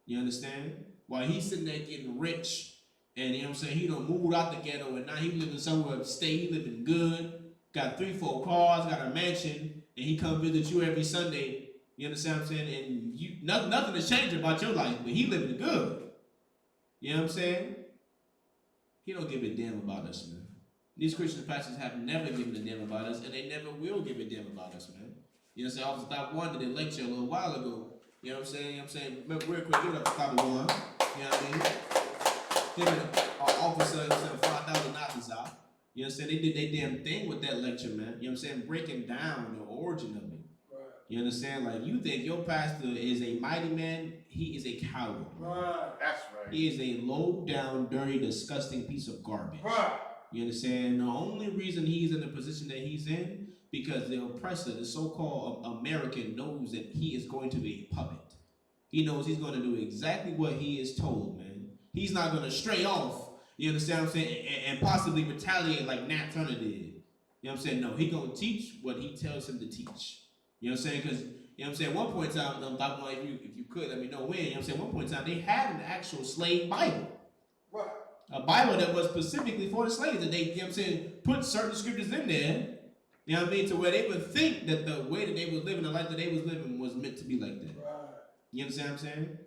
You understand? While he's sitting there getting rich, and you know what I'm saying, he done moved out the ghetto, and now he living somewhere upstate, he living good, got 3-4 cars, got a mansion, and he come visit you every Sunday. You understand what I'm saying? And you nothing has changed about your life, but he living good. You know what I'm saying? He don't give a damn about us, man. These Christian pastors have never given a damn about us, and they never will give a damn about us, man. You know what I'm saying? Officer Top One did a lecture a little while ago. You know what I'm saying? Remember, real quick, give it up to Top One. You know what I mean? Him and our officer, you know what I'm saying, 5,000 officers. You know what I'm saying? They did their damn thing with that lecture, man. You know what I'm saying? Breaking down the origin of it. Right. You understand? Like, you think your pastor is a mighty man, he is a coward. Right. That's right. He is a low down, dirty, disgusting piece of garbage. Right. You understand? The only reason he's in the position that he's in, because the oppressor, the so-called American, knows that he is going to be a puppet. He knows he's going to do exactly what he is told, man. He's not going to stray off, you understand what I'm saying, and possibly retaliate like Nat Turner did. You know what I'm saying? No, he going to teach what he tells him to teach. You know what I'm saying? Because, you know what I'm saying, at one point in time, if you could, let me know when, you know what I'm saying, at one point in time, they had an actual slave Bible. Right. A Bible that was specifically for the slaves, that they, you know what I'm saying, put certain scriptures in there, you know what I mean, to where they would think that the way that they was living, the life that they was living was meant to be like that. Right. You understand what I'm saying?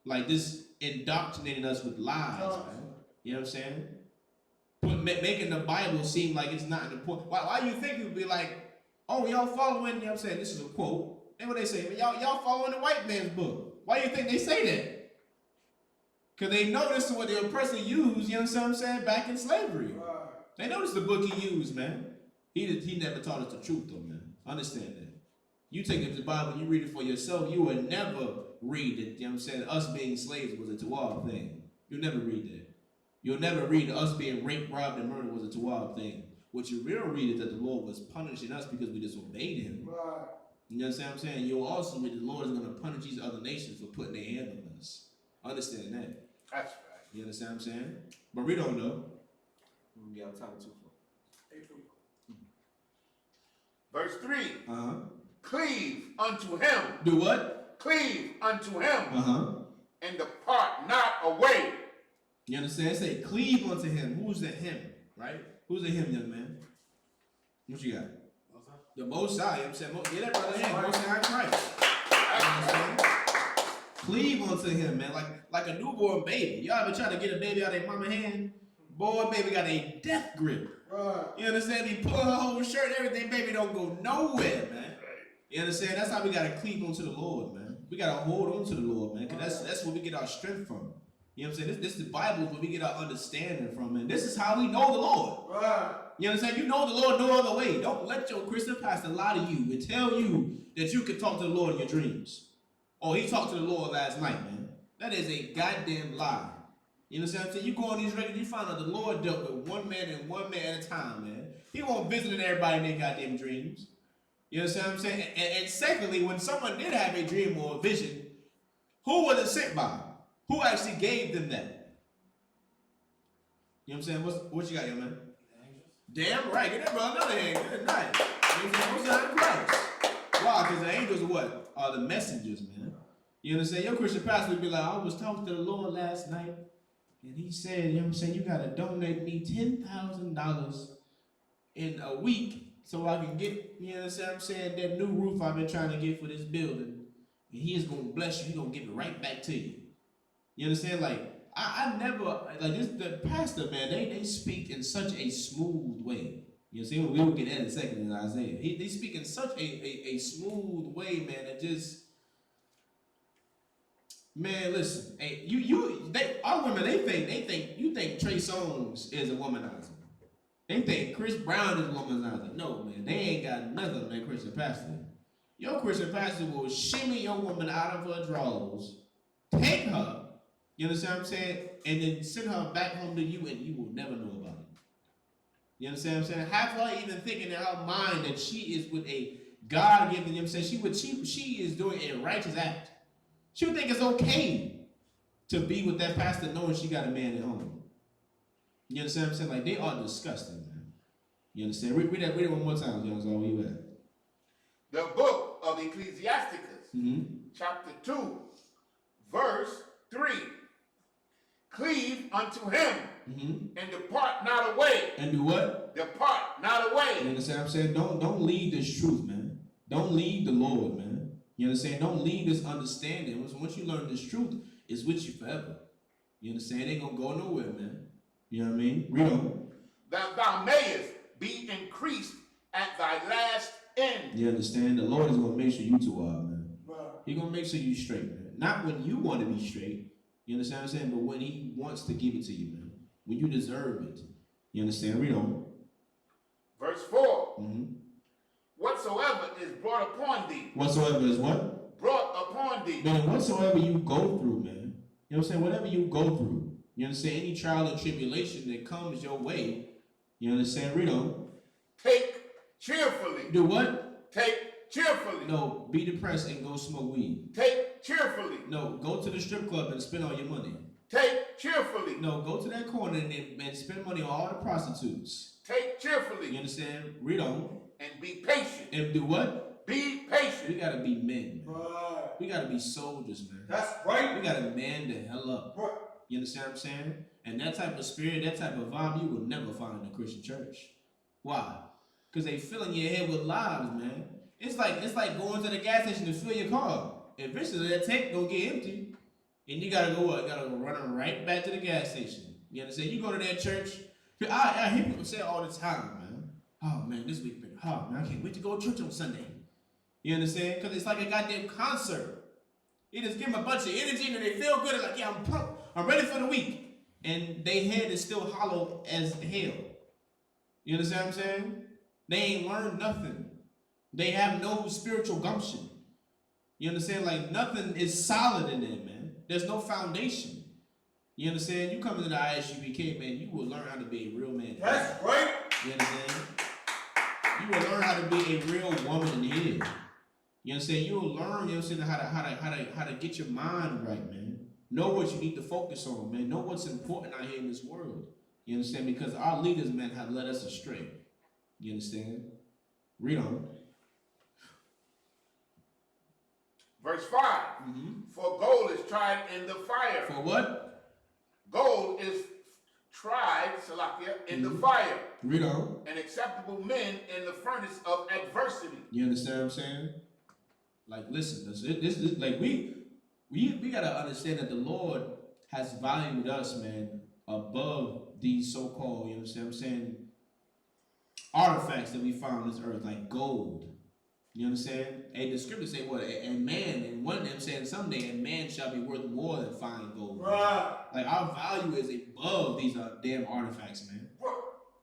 Like this indoctrinating us with lies, man. You know what I'm saying? Making the Bible seem like it's not important. Why you think it would be like, oh, y'all following, you know what I'm saying, this is a quote. Then what they say, y'all following the white man's book. Why you think they say that? Because they know this is what the oppressor used, you know what I'm saying, back in slavery. Right. They know this is the book he used, man. He never taught us the truth, though, man. Understand that. You take it to the Bible, you read it for yourself, you will never read it, you know what I'm saying, us being slaves was a Tawab thing. You'll never read that. You'll never read us being raped, robbed, and murdered was a Tawab thing. What you will read is that the Lord was punishing us because we disobeyed him. Right. You understand what I'm saying? You'll also read the Lord is going to punish these other nations for putting their hand on us. Understand that. That's right. You understand what I'm saying? But we don't know. We got time too far. Verse 3. Uh-huh. Cleave unto him. Do what? Cleave unto him. Uh-huh. And depart not away. You understand? Say cleave unto him. Who's the him? Right? Who's the him, young man? What you got? The Most High. You know what I'm saying? Get that brother in. Most High Christ. You understand? Cleave unto him, man. Like a newborn baby. Y'all ever try to get a baby out of their mama's hand? Boy, baby got a death grip. Right. You understand? He pull her whole shirt, everything, baby don't go nowhere, man. You understand? That's how we gotta cleave onto the Lord, man. We gotta hold on to the Lord, man, because that's where we get our strength from. You know what I'm saying? This the Bible is where we get our understanding from, and this is how we know the Lord. Right. You know what I'm saying? You know the Lord no other way. Don't let your Christian pastor lie to you and tell you that you can talk to the Lord in your dreams. Or he talked to the Lord last night, man. That is a goddamn lie. You know what I'm saying? You go on these records, you find out the Lord dealt with one man and one man at a time, man. He won't visit everybody in their goddamn dreams. You know what I'm saying? And secondly, when someone did have a dream or a vision, who was it sent by? Who actually gave them that? You know what I'm saying? What you got here, man? Damn right. Get that brother another hand. Good night. You know what I'm saying? Christ. Why? Because the angels are what? Are the messengers, man. You know what I'm saying? Your Christian pastor would be like, I was talking to the Lord last night, and he said, you know what I'm saying, you got to donate me $10,000 in a week so I can get, you know what I'm saying, that new roof I've been trying to get for this building. And he is going to bless you. He's going to give it right back to you. You understand? Like, I never, like this, the pastor, man, they speak in such a smooth way. You see, we will get that in a second in Isaiah. They speak in such a smooth way, man, that just, man, listen, hey, our women, they think you think Trey Songz is a womanizer. They think Chris Brown is a womanizer. No, man, they ain't got nothing on that Christian pastor. Your Christian pastor will shimmy your woman out of her drawers, take her, you understand what I'm saying, and then send her back home to you, and you will never know about it. You understand what I'm saying? Have her even thinking in her mind that she is with a God-given, you know what I'm saying, she is doing a righteous act. She would think it's okay to be with that pastor knowing she got a man at home. You understand what I'm saying? Like, they are disgusting, man. You understand? Read that one more time, Jones. Where you at? The book of Ecclesiasticus, chapter 2, verse 3. Cleave unto him, and depart not away. And do what? Depart not away. You understand what I'm saying? Don't leave this truth, man. Don't leave the Lord, man. You understand? Don't leave this understanding. Once you learn this truth, it's with you forever. You understand? It ain't gonna go nowhere, man. You know what I mean? Read on. That thou mayest be increased at thy last end. You understand? The Lord is gonna make sure you two are, man. Wow. He's gonna make sure you straight, man. Not when you want to be straight. You understand what I'm saying? But when he wants to give it to you, man. When you deserve it. You understand? Read on. Verse 4. Whatsoever is brought upon thee. Whatsoever is what? Brought upon thee. Man, whatsoever you go through, man. You know what I'm saying? Whatever you go through. You understand? Any trial or tribulation that comes your way. You understand? Read on. Take cheerfully. Do what? Take cheerfully. No, be depressed and go smoke weed. Take cheerfully. No, go to the strip club and spend all your money. Take cheerfully. No, go to that corner and spend money on all the prostitutes. Take cheerfully. You understand? Read on. And be patient. And do what? Be patient. We gotta be men, man. Right. We gotta be soldiers, man. That's right. We gotta man the hell up. Right. You understand what I'm saying? And that type of spirit, that type of vibe, you will never find in a Christian church. Why? Because they filling your head with lies, man. It's like going to the gas station to fill your car. Eventually that tank gonna get empty. And you gotta go what? Gotta run right back to the gas station. You understand? You go to that church. I hear people say all the time, man. Oh man, this week been hard, man. I can't wait to go to church on Sunday. You understand? Because it's like a goddamn concert. You just give them a bunch of energy and they feel good. They're like, yeah, I'm pumped. I'm ready for the week. And their head is still hollow as hell. You understand what I'm saying? They ain't learned nothing. They have no spiritual gumption. You understand? Like, nothing is solid in there, man. There's no foundation. You understand? You come into the I.S.U.P.K, man, you will learn how to be a real man. That's right. You understand? You will learn how to be a real woman in here. You understand? You will learn, you understand, how to get your mind right, man. Know what you need to focus on, man. Know what's important out here in this world. You understand? Because our leaders, man, have led us astray. You understand? Read on. Verse 5. For gold is tried in the fire. For what? Gold is tried, Salakia, in the fire. Read on. And acceptable men in the furnace of adversity. You understand what I'm saying? Like, listen, this like we gotta understand that the Lord has valued us, man, above these so-called, you understand what I'm saying, artifacts that we found on this earth, like gold. You understand? And the scriptures say what? A man, and one of them saying someday a man shall be worth more than fine gold. Right. Like our value is above these damn artifacts, man.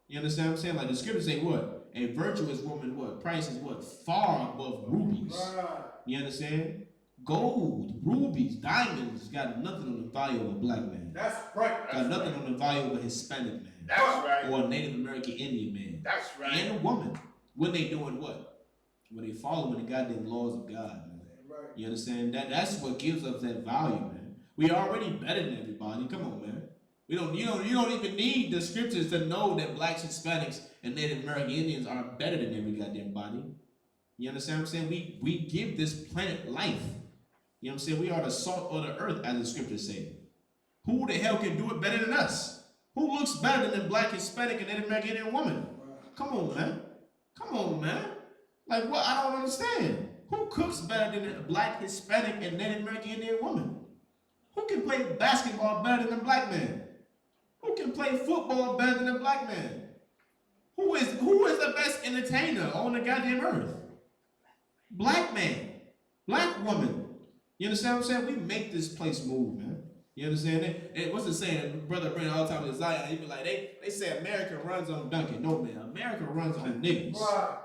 You understand what I'm saying? Like the scriptures say what? A virtuous woman, what? Price is what? Far above rubies. Right. You understand? Gold, rubies, diamonds got nothing on the value of a black man. That's right. Got nothing on the value of a Hispanic man. That's right. Or a Native American Indian man. That's right. And a woman. When they doing what? When they following the goddamn laws of God, man. Right. You understand? That's what gives us that value, man. We already better than everybody. Come on, man. You don't even need the scriptures to know that blacks, Hispanics, and Native American Indians are better than every goddamn body. You understand what I'm saying? We give this planet life. You know what I'm saying? We are the salt of the earth, as the scriptures say. Who the hell can do it better than us? Who looks better than the black, Hispanic, and Native American Indian woman? Come on, man. Come on, man. Like, what? I don't understand. Who cooks better than a black, Hispanic, and Native American Indian woman? Who can play basketball better than a black man? Who can play football better than a black man? Who is the best entertainer on the goddamn earth? Black man. Black woman. You understand what I'm saying? We make this place move, man. You understand that? And what's the saying? Brother Brandon all the time in Zion, he be like, they say America runs on Duncan. No, man. America runs on niggas. Right.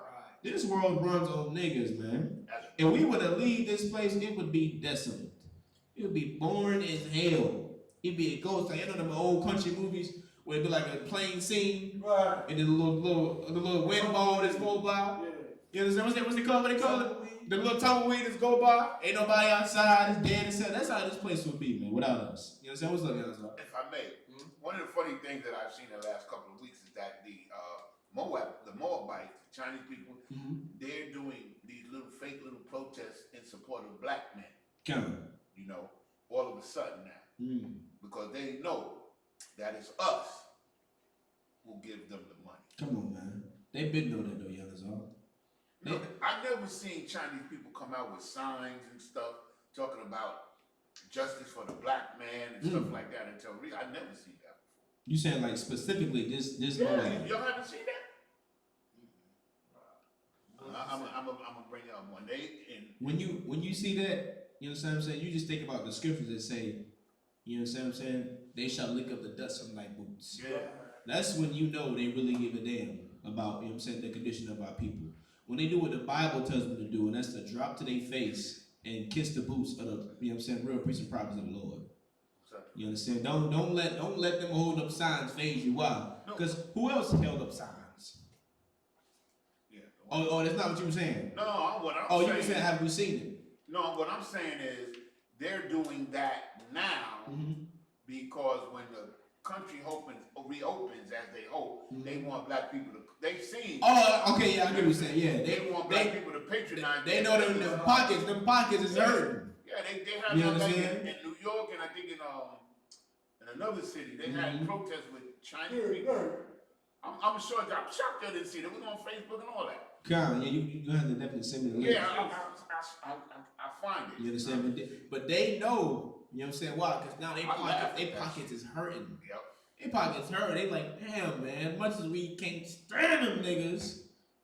This world runs on niggas, man. If we were to leave this place, it would be desolate. It would be boring as hell. It'd be a ghost town. You know them old country movies where it'd be like a plane scene, Right. and then the little wind ball that's go by. Yeah. You understand? What's it called? What they call it? The little tumbleweed that's go by. Ain't nobody outside. It's dead and sad. That's how this place would be, man, without us. You understand? What's up, guys? If I may, one of the funny things that I've seen the last couple of weeks is that the Moabites, the Chinese people, they're doing these fake little protests in support of black men. You know, all of a sudden now. Because they know that it's us who give them the money. Come on, man. They been know that though, youngers all. No, I never seen Chinese people come out with signs and stuff talking about justice for the black man and stuff like that until I never seen that before. You saying like specifically this moment? Y'all haven't seen that? I'm gonna bring up one day. When you see that, you know what I'm saying? You just think about the scriptures that say, you know what I'm saying? They shall lick up the dust from thy boots. Yeah. That's when you know they really give a damn about, you know what I'm saying, the condition of our people. When they do what the Bible tells them to do, and that's to drop to their face and kiss the boots of the, you know what I'm saying, real priests and prophets of the Lord. You understand? Don't let them hold up signs phase you. Why? Because who else held up signs? Yeah. Oh, that's not what you were saying. No, what I'm saying. Oh, you were saying, have we seen it? No, what I'm saying is they're doing that now because when the country reopens as they hope, they want black people to. They've seen. Oh, okay, yeah, I get what you're saying. Yeah, they want black people to patronize. They know them pockets is hurting. Yeah, they have you that understand? in New York, and I think in another city they had protests with Chinese people. I'm sure. I'm shocked they didn't see that. We're on Facebook and all that. Come, yeah, you have to definitely send me the link. Yeah, I find it. You understand? But they know. You know what I'm saying? Why? Because now they pockets is hurting. Yep. They pockets hurt. They like, damn, man. As much as we can't stand them niggas,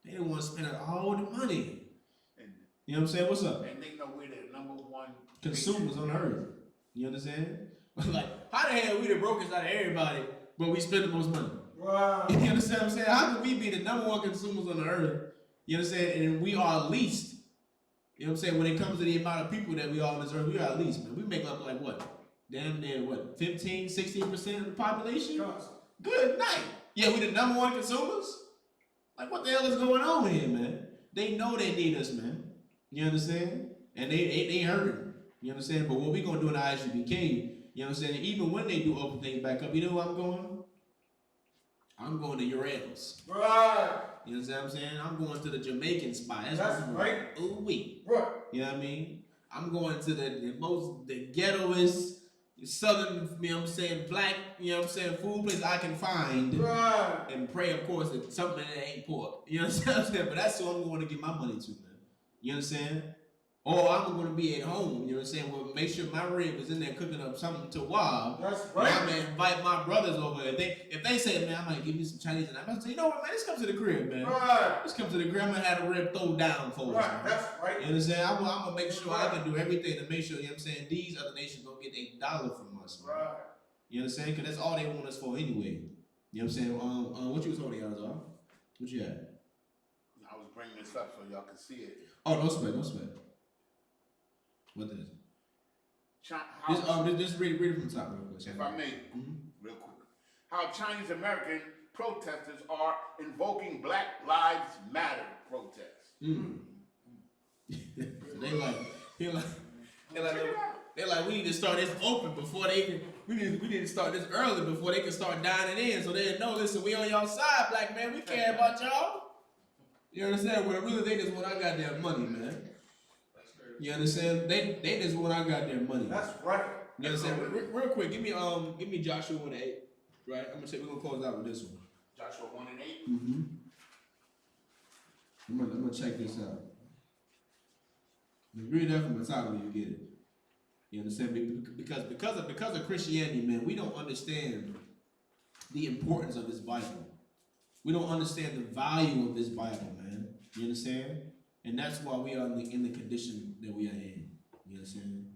they don't want to spend all the money. You know what I'm saying? What's up? And they know we're the number one consumers on earth. You understand? Like, how the hell we the brokest out of everybody, but we spend the most money? Wow. You understand what I'm saying? How can we be the number one consumers on the earth? You understand? And we are least. You know what I'm saying? When it comes to the amount of people that we are on this earth, we are at least, man. We make up like what? Damn near what? 15, 16% of the population? Good night. Yeah, we the number one consumers? Like, what the hell is going on here, man? They know they need us, man. You understand? And they hurting. You understand? But what we gonna do in the I.S.U.P.K, you know what I'm saying? Even when they do open things back up, you know where I'm going? I'm going to Urals. Right. You know what I'm saying? I'm going to the Jamaican spot. That's right. Ooh wee. Right. You know what I mean? I'm going to the ghettoest southern, you know what I'm saying, black, you know what I'm saying, food place I can find. Right. And pray, of course, that something that ain't pork. You know what I'm saying? But that's who I'm going to give my money to, man. You understand? Or I'm going to be at home, you know what I'm saying? Well, make sure my rib is in there cooking up something to wow. That's right. I'm going to invite my brothers over. If they say, man, I might give you some Chinese, and I'm going to say, you know what, man, just come to the crib, man. Right. Just come to the crib. I'm going to have the rib thrown down for us. Right, that's right. You know what I'm saying? I'm going to make sure I can do everything to make sure, you know what I'm saying, these other nations don't get $1 from us. Man. Right. You know what I'm saying? Because that's all they want us for anyway. You know what I'm saying? What you was holding, Yazar? What you had? I was bringing this up so y'all can see it. Oh, no sweat, no sweat. What is it? Just read it from the top real quick. If I may, real quick. How Chinese American protesters are invoking Black Lives Matter protests. They're like, we need to start this open before they can. We need to start this early before they can start dining in, so they know. Listen, we on y'all side, black man. We care about y'all. You understand? Well, really, they just want our goddamn money, man. You understand? They just want our goddamn money. That's right. You understand? Real quick, give me Joshua 1:8. Right? We're gonna close out with this one. Joshua 1:8. Mm-hmm. I'm gonna check this out. Read that from the top when you get it. You understand? Because of Christianity, man, we don't understand the importance of this Bible. We don't understand the value of this Bible, man. You understand? And that's why we are in the condition that we are in. You understand?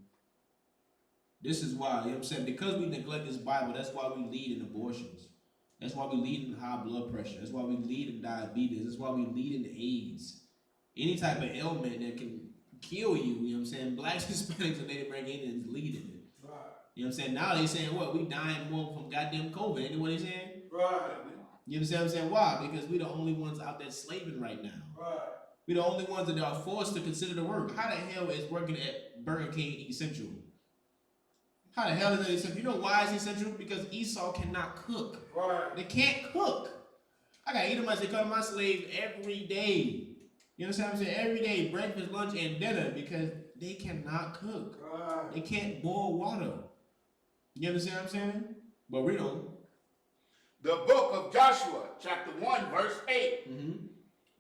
This is why, you know what I'm saying? Because we neglect this Bible, that's why we lead in abortions. That's why we lead in high blood pressure. That's why we lead in diabetes. That's why we lead in AIDS. Any type of ailment that can kill you, you know what I'm saying? Blacks, Hispanics, and Native Americans lead in it. Right. You know what I'm saying? Now they saying, what? We dying more from goddamn COVID. Ain't what they saying? Right. You understand what I'm saying? Why? Because we the only ones out there slaving right now. Right. We the only ones that are forced to consider the work. How the hell is working at Burger King essential? How the hell is it essential? You know why it's essential? Because Esau cannot cook. Right. They can't cook. I got Edomites that come to my slave every day. You understand what I'm saying? Every day, breakfast, lunch, and dinner, because they cannot cook. Right. They can't boil water. You understand what I'm saying? But we don't. The book of Joshua, chapter 1, verse 8. Mm-hmm.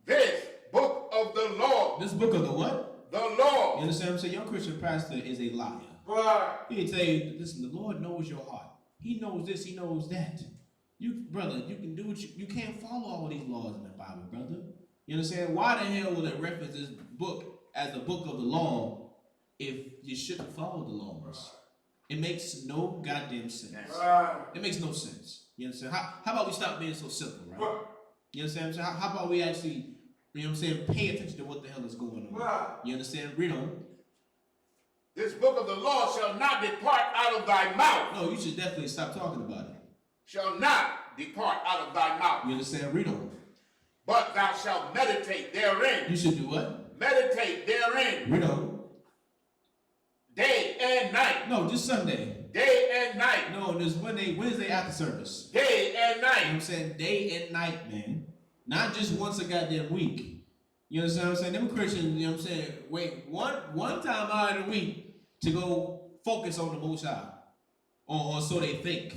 This book of the law. This book of the what? The law. You understand what I'm saying? Your Christian pastor is a liar. Right. He tell you, listen, the Lord knows your heart. He knows this, he knows that. You, brother, you can do what you can't follow all these laws in the Bible, brother. You understand? Why the hell will it reference this book as the book of the law if you shouldn't follow the laws? It makes no goddamn sense. Right. It makes no sense. You understand? How about we stop being so simple, right? Right. You understand what I'm saying? How about we actually, you know what I'm saying, pay attention to what the hell is going on? Right. You understand? Read on. This book of the law shall not depart out of thy mouth. No, you should definitely stop talking about it. Shall not depart out of thy mouth. You understand? Read on. But thou shalt meditate therein. You should do what? Meditate therein. Read on. Day and night. No, just Sunday. Day and night. No, there's Wednesday after service. Day and You know what I'm night. saying? Day and night, man. Not just once a goddamn week. You understand what I'm saying? Them Christians, you know what I'm saying, wait one time out of the week to go focus on the Most High. Or so they think.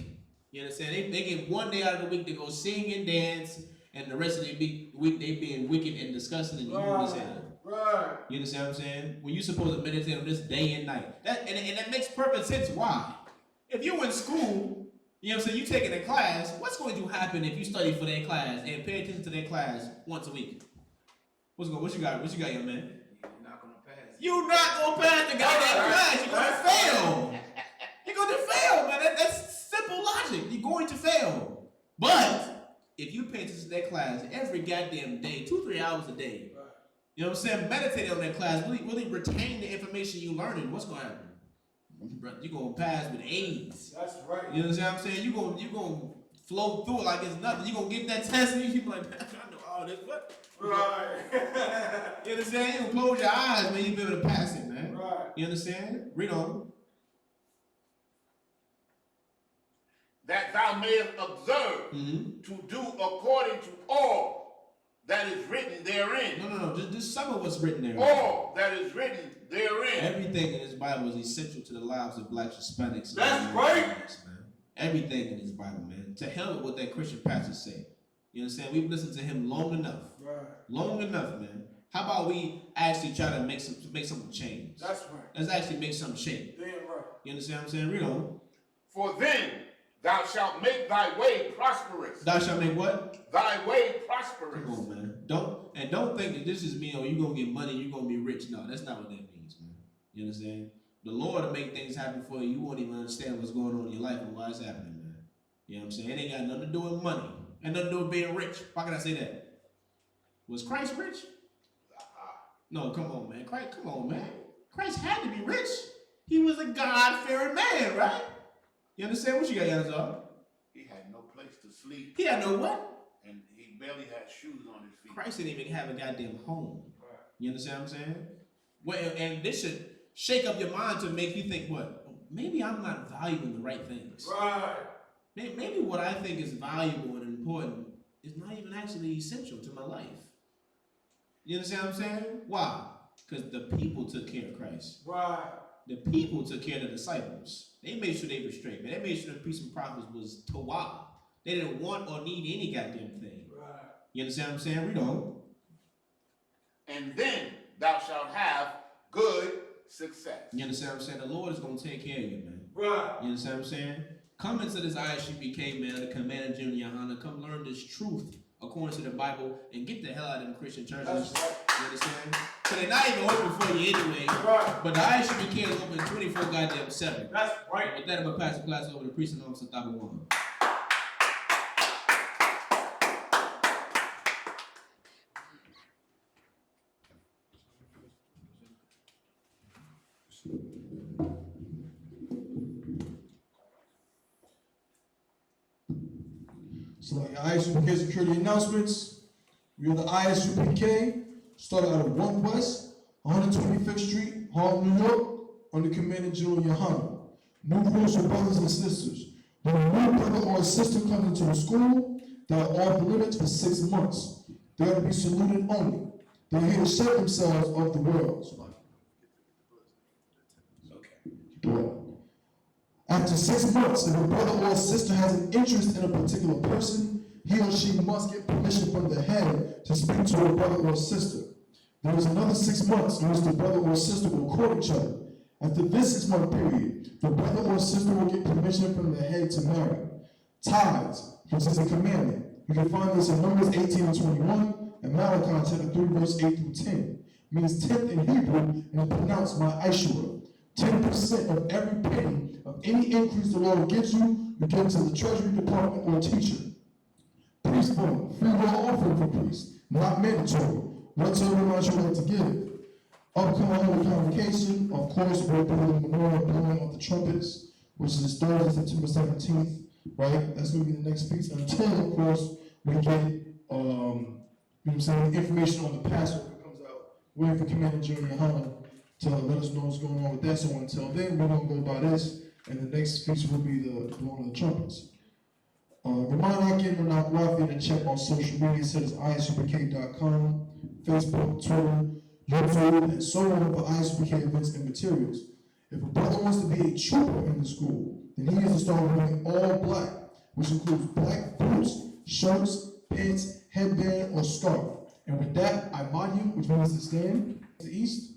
You understand? They get one day out of the week to go sing and dance, and the rest of the week they being wicked and disgusting and evil as hell. Right. You understand what I'm saying? When you supposed to meditate on this day and night. And that makes perfect sense. Why? If you're in school, you know what I'm saying, you taking a class, what's going to happen if you study for that class and pay attention to that class once a week? What you got, young man? You're not gonna pass. You're not gonna pass the goddamn class. You're gonna fail. You're going to fail, man. That's simple logic. You're going to fail. But if you pay attention to that class every goddamn day, 2-3 hours a day, you know what I'm saying, meditate on that class, really retain the information you're learning, what's going to happen? You're going to pass with AIDS. That's right. You know what I'm saying? You're going to flow through it like it's nothing. You're going to get that test and you be like, man, I know all this. What? Right. You understand? You going to close your eyes, man. You'll be able to pass it, man. Right. You understand? Read on. That thou mayest observe to do according to all that is written therein. No. Just some of what's written there. All that is written therein. Everything in this Bible is essential to the lives of blacks, Hispanics. That's right. Man. Everything in this Bible, man. To hell with what that Christian pastor say. You understand? We've listened to him long enough. Right. Long enough, man. How about we actually try to make something change? That's right. Let's actually make something change. Damn right. You understand what I'm saying? Read on. For then thou shalt make thy way prosperous. Thou shalt make what? Thy way prosperous. Come on, man. Don't think that this is me or you're gonna get money, you're gonna be rich. No, that's not what that means, man. You understand? The Lord will make things happen for you. You won't even understand what's going on in your life and why it's happening, man. You know what I'm saying? It ain't got nothing to do with money. And nothing to do with being rich. How can I say that? Was Christ rich? No, come on, man. Christ had to be rich. He was a God-fearing man, right? You understand what you got, Yazar? He had no place to sleep. He had no what? And he barely had shoes on his feet. Christ didn't even have a goddamn home. Right. You understand what I'm saying? Well, and this should shake up your mind to make you think, what? Maybe I'm not valuing the right things. Right. Maybe what I think is valuable and important is not even actually essential to my life. You understand what I'm saying? Why? Because the people took care of Christ. Right. The people took care of the disciples. They made sure they were straight, man. They made sure the priests and prophets was Tawah. They didn't want or need any goddamn thing. Right. You understand what I'm saying? Read on. And then thou shalt have good success. You understand what I'm saying? The Lord is going to take care of you, man. Right. You understand what I'm saying? Come into this I.S.U.P.K, man, the Commander General YAHANNA. Come learn this truth according to the Bible and get the hell out of them Christian churches. That's right. You understand? So they're not even open for you anyway. Right. But the I.S.U.P.K is open 24 goddamn 7. That's right. And with that, I'm going to pass the class over to Priest and Officer Thaba One. So like I.S.U.P.K security announcements. We are the I.S.U.P.K, started out of 1 West, 125th Street, Harlem, New York, under Commander General YAHANNA. New rules for brothers and sisters. When a new brother or a sister comes into the school, they are off limits for 6 months. They are to be saluted only. They are here to shake themselves of the world. Okay. After 6 months, if a brother or a sister has an interest in a particular person, he or she must get permission from the head to speak to a brother or sister. There is another 6 months in which the brother or sister will court each other. After this 6 month period, the brother or sister will get permission from the head to marry. Tithes, which is a commandment. You can find this in Numbers 18 and 21 and Malachi chapter 3 verse 8 through 10. Means 10th in Hebrew and is pronounced Y-A-H-U-P-K. 10% of every penny of any increase the Lord gives you, you give to the treasury department or teacher. Priest fund, free will offering for priests, not mandatory. Whatever amount you like to give. Upcoming Holy Convocation, of course, we'll be the memorial blowing of the trumpets, which is Thursday, September 17th, right? That's going to be the next piece. Until, of course, we get, information on the Passover comes out. Waiting for Commander General YAHANNA to let us know what's going on with that. So until then, we're going to go by this, and the next feature will be the blowing of the trumpets. Remind again to go out there and check on social media. So it's ISUPK.com, Facebook, Twitter, YouTube, and so on for I.S.U.P.K events and materials. If a brother wants to be a trooper in the school, then he has to start wearing all black, which includes black boots, shirts, pants, headband, or scarf. And with that, I mod you, which means to stand to the east.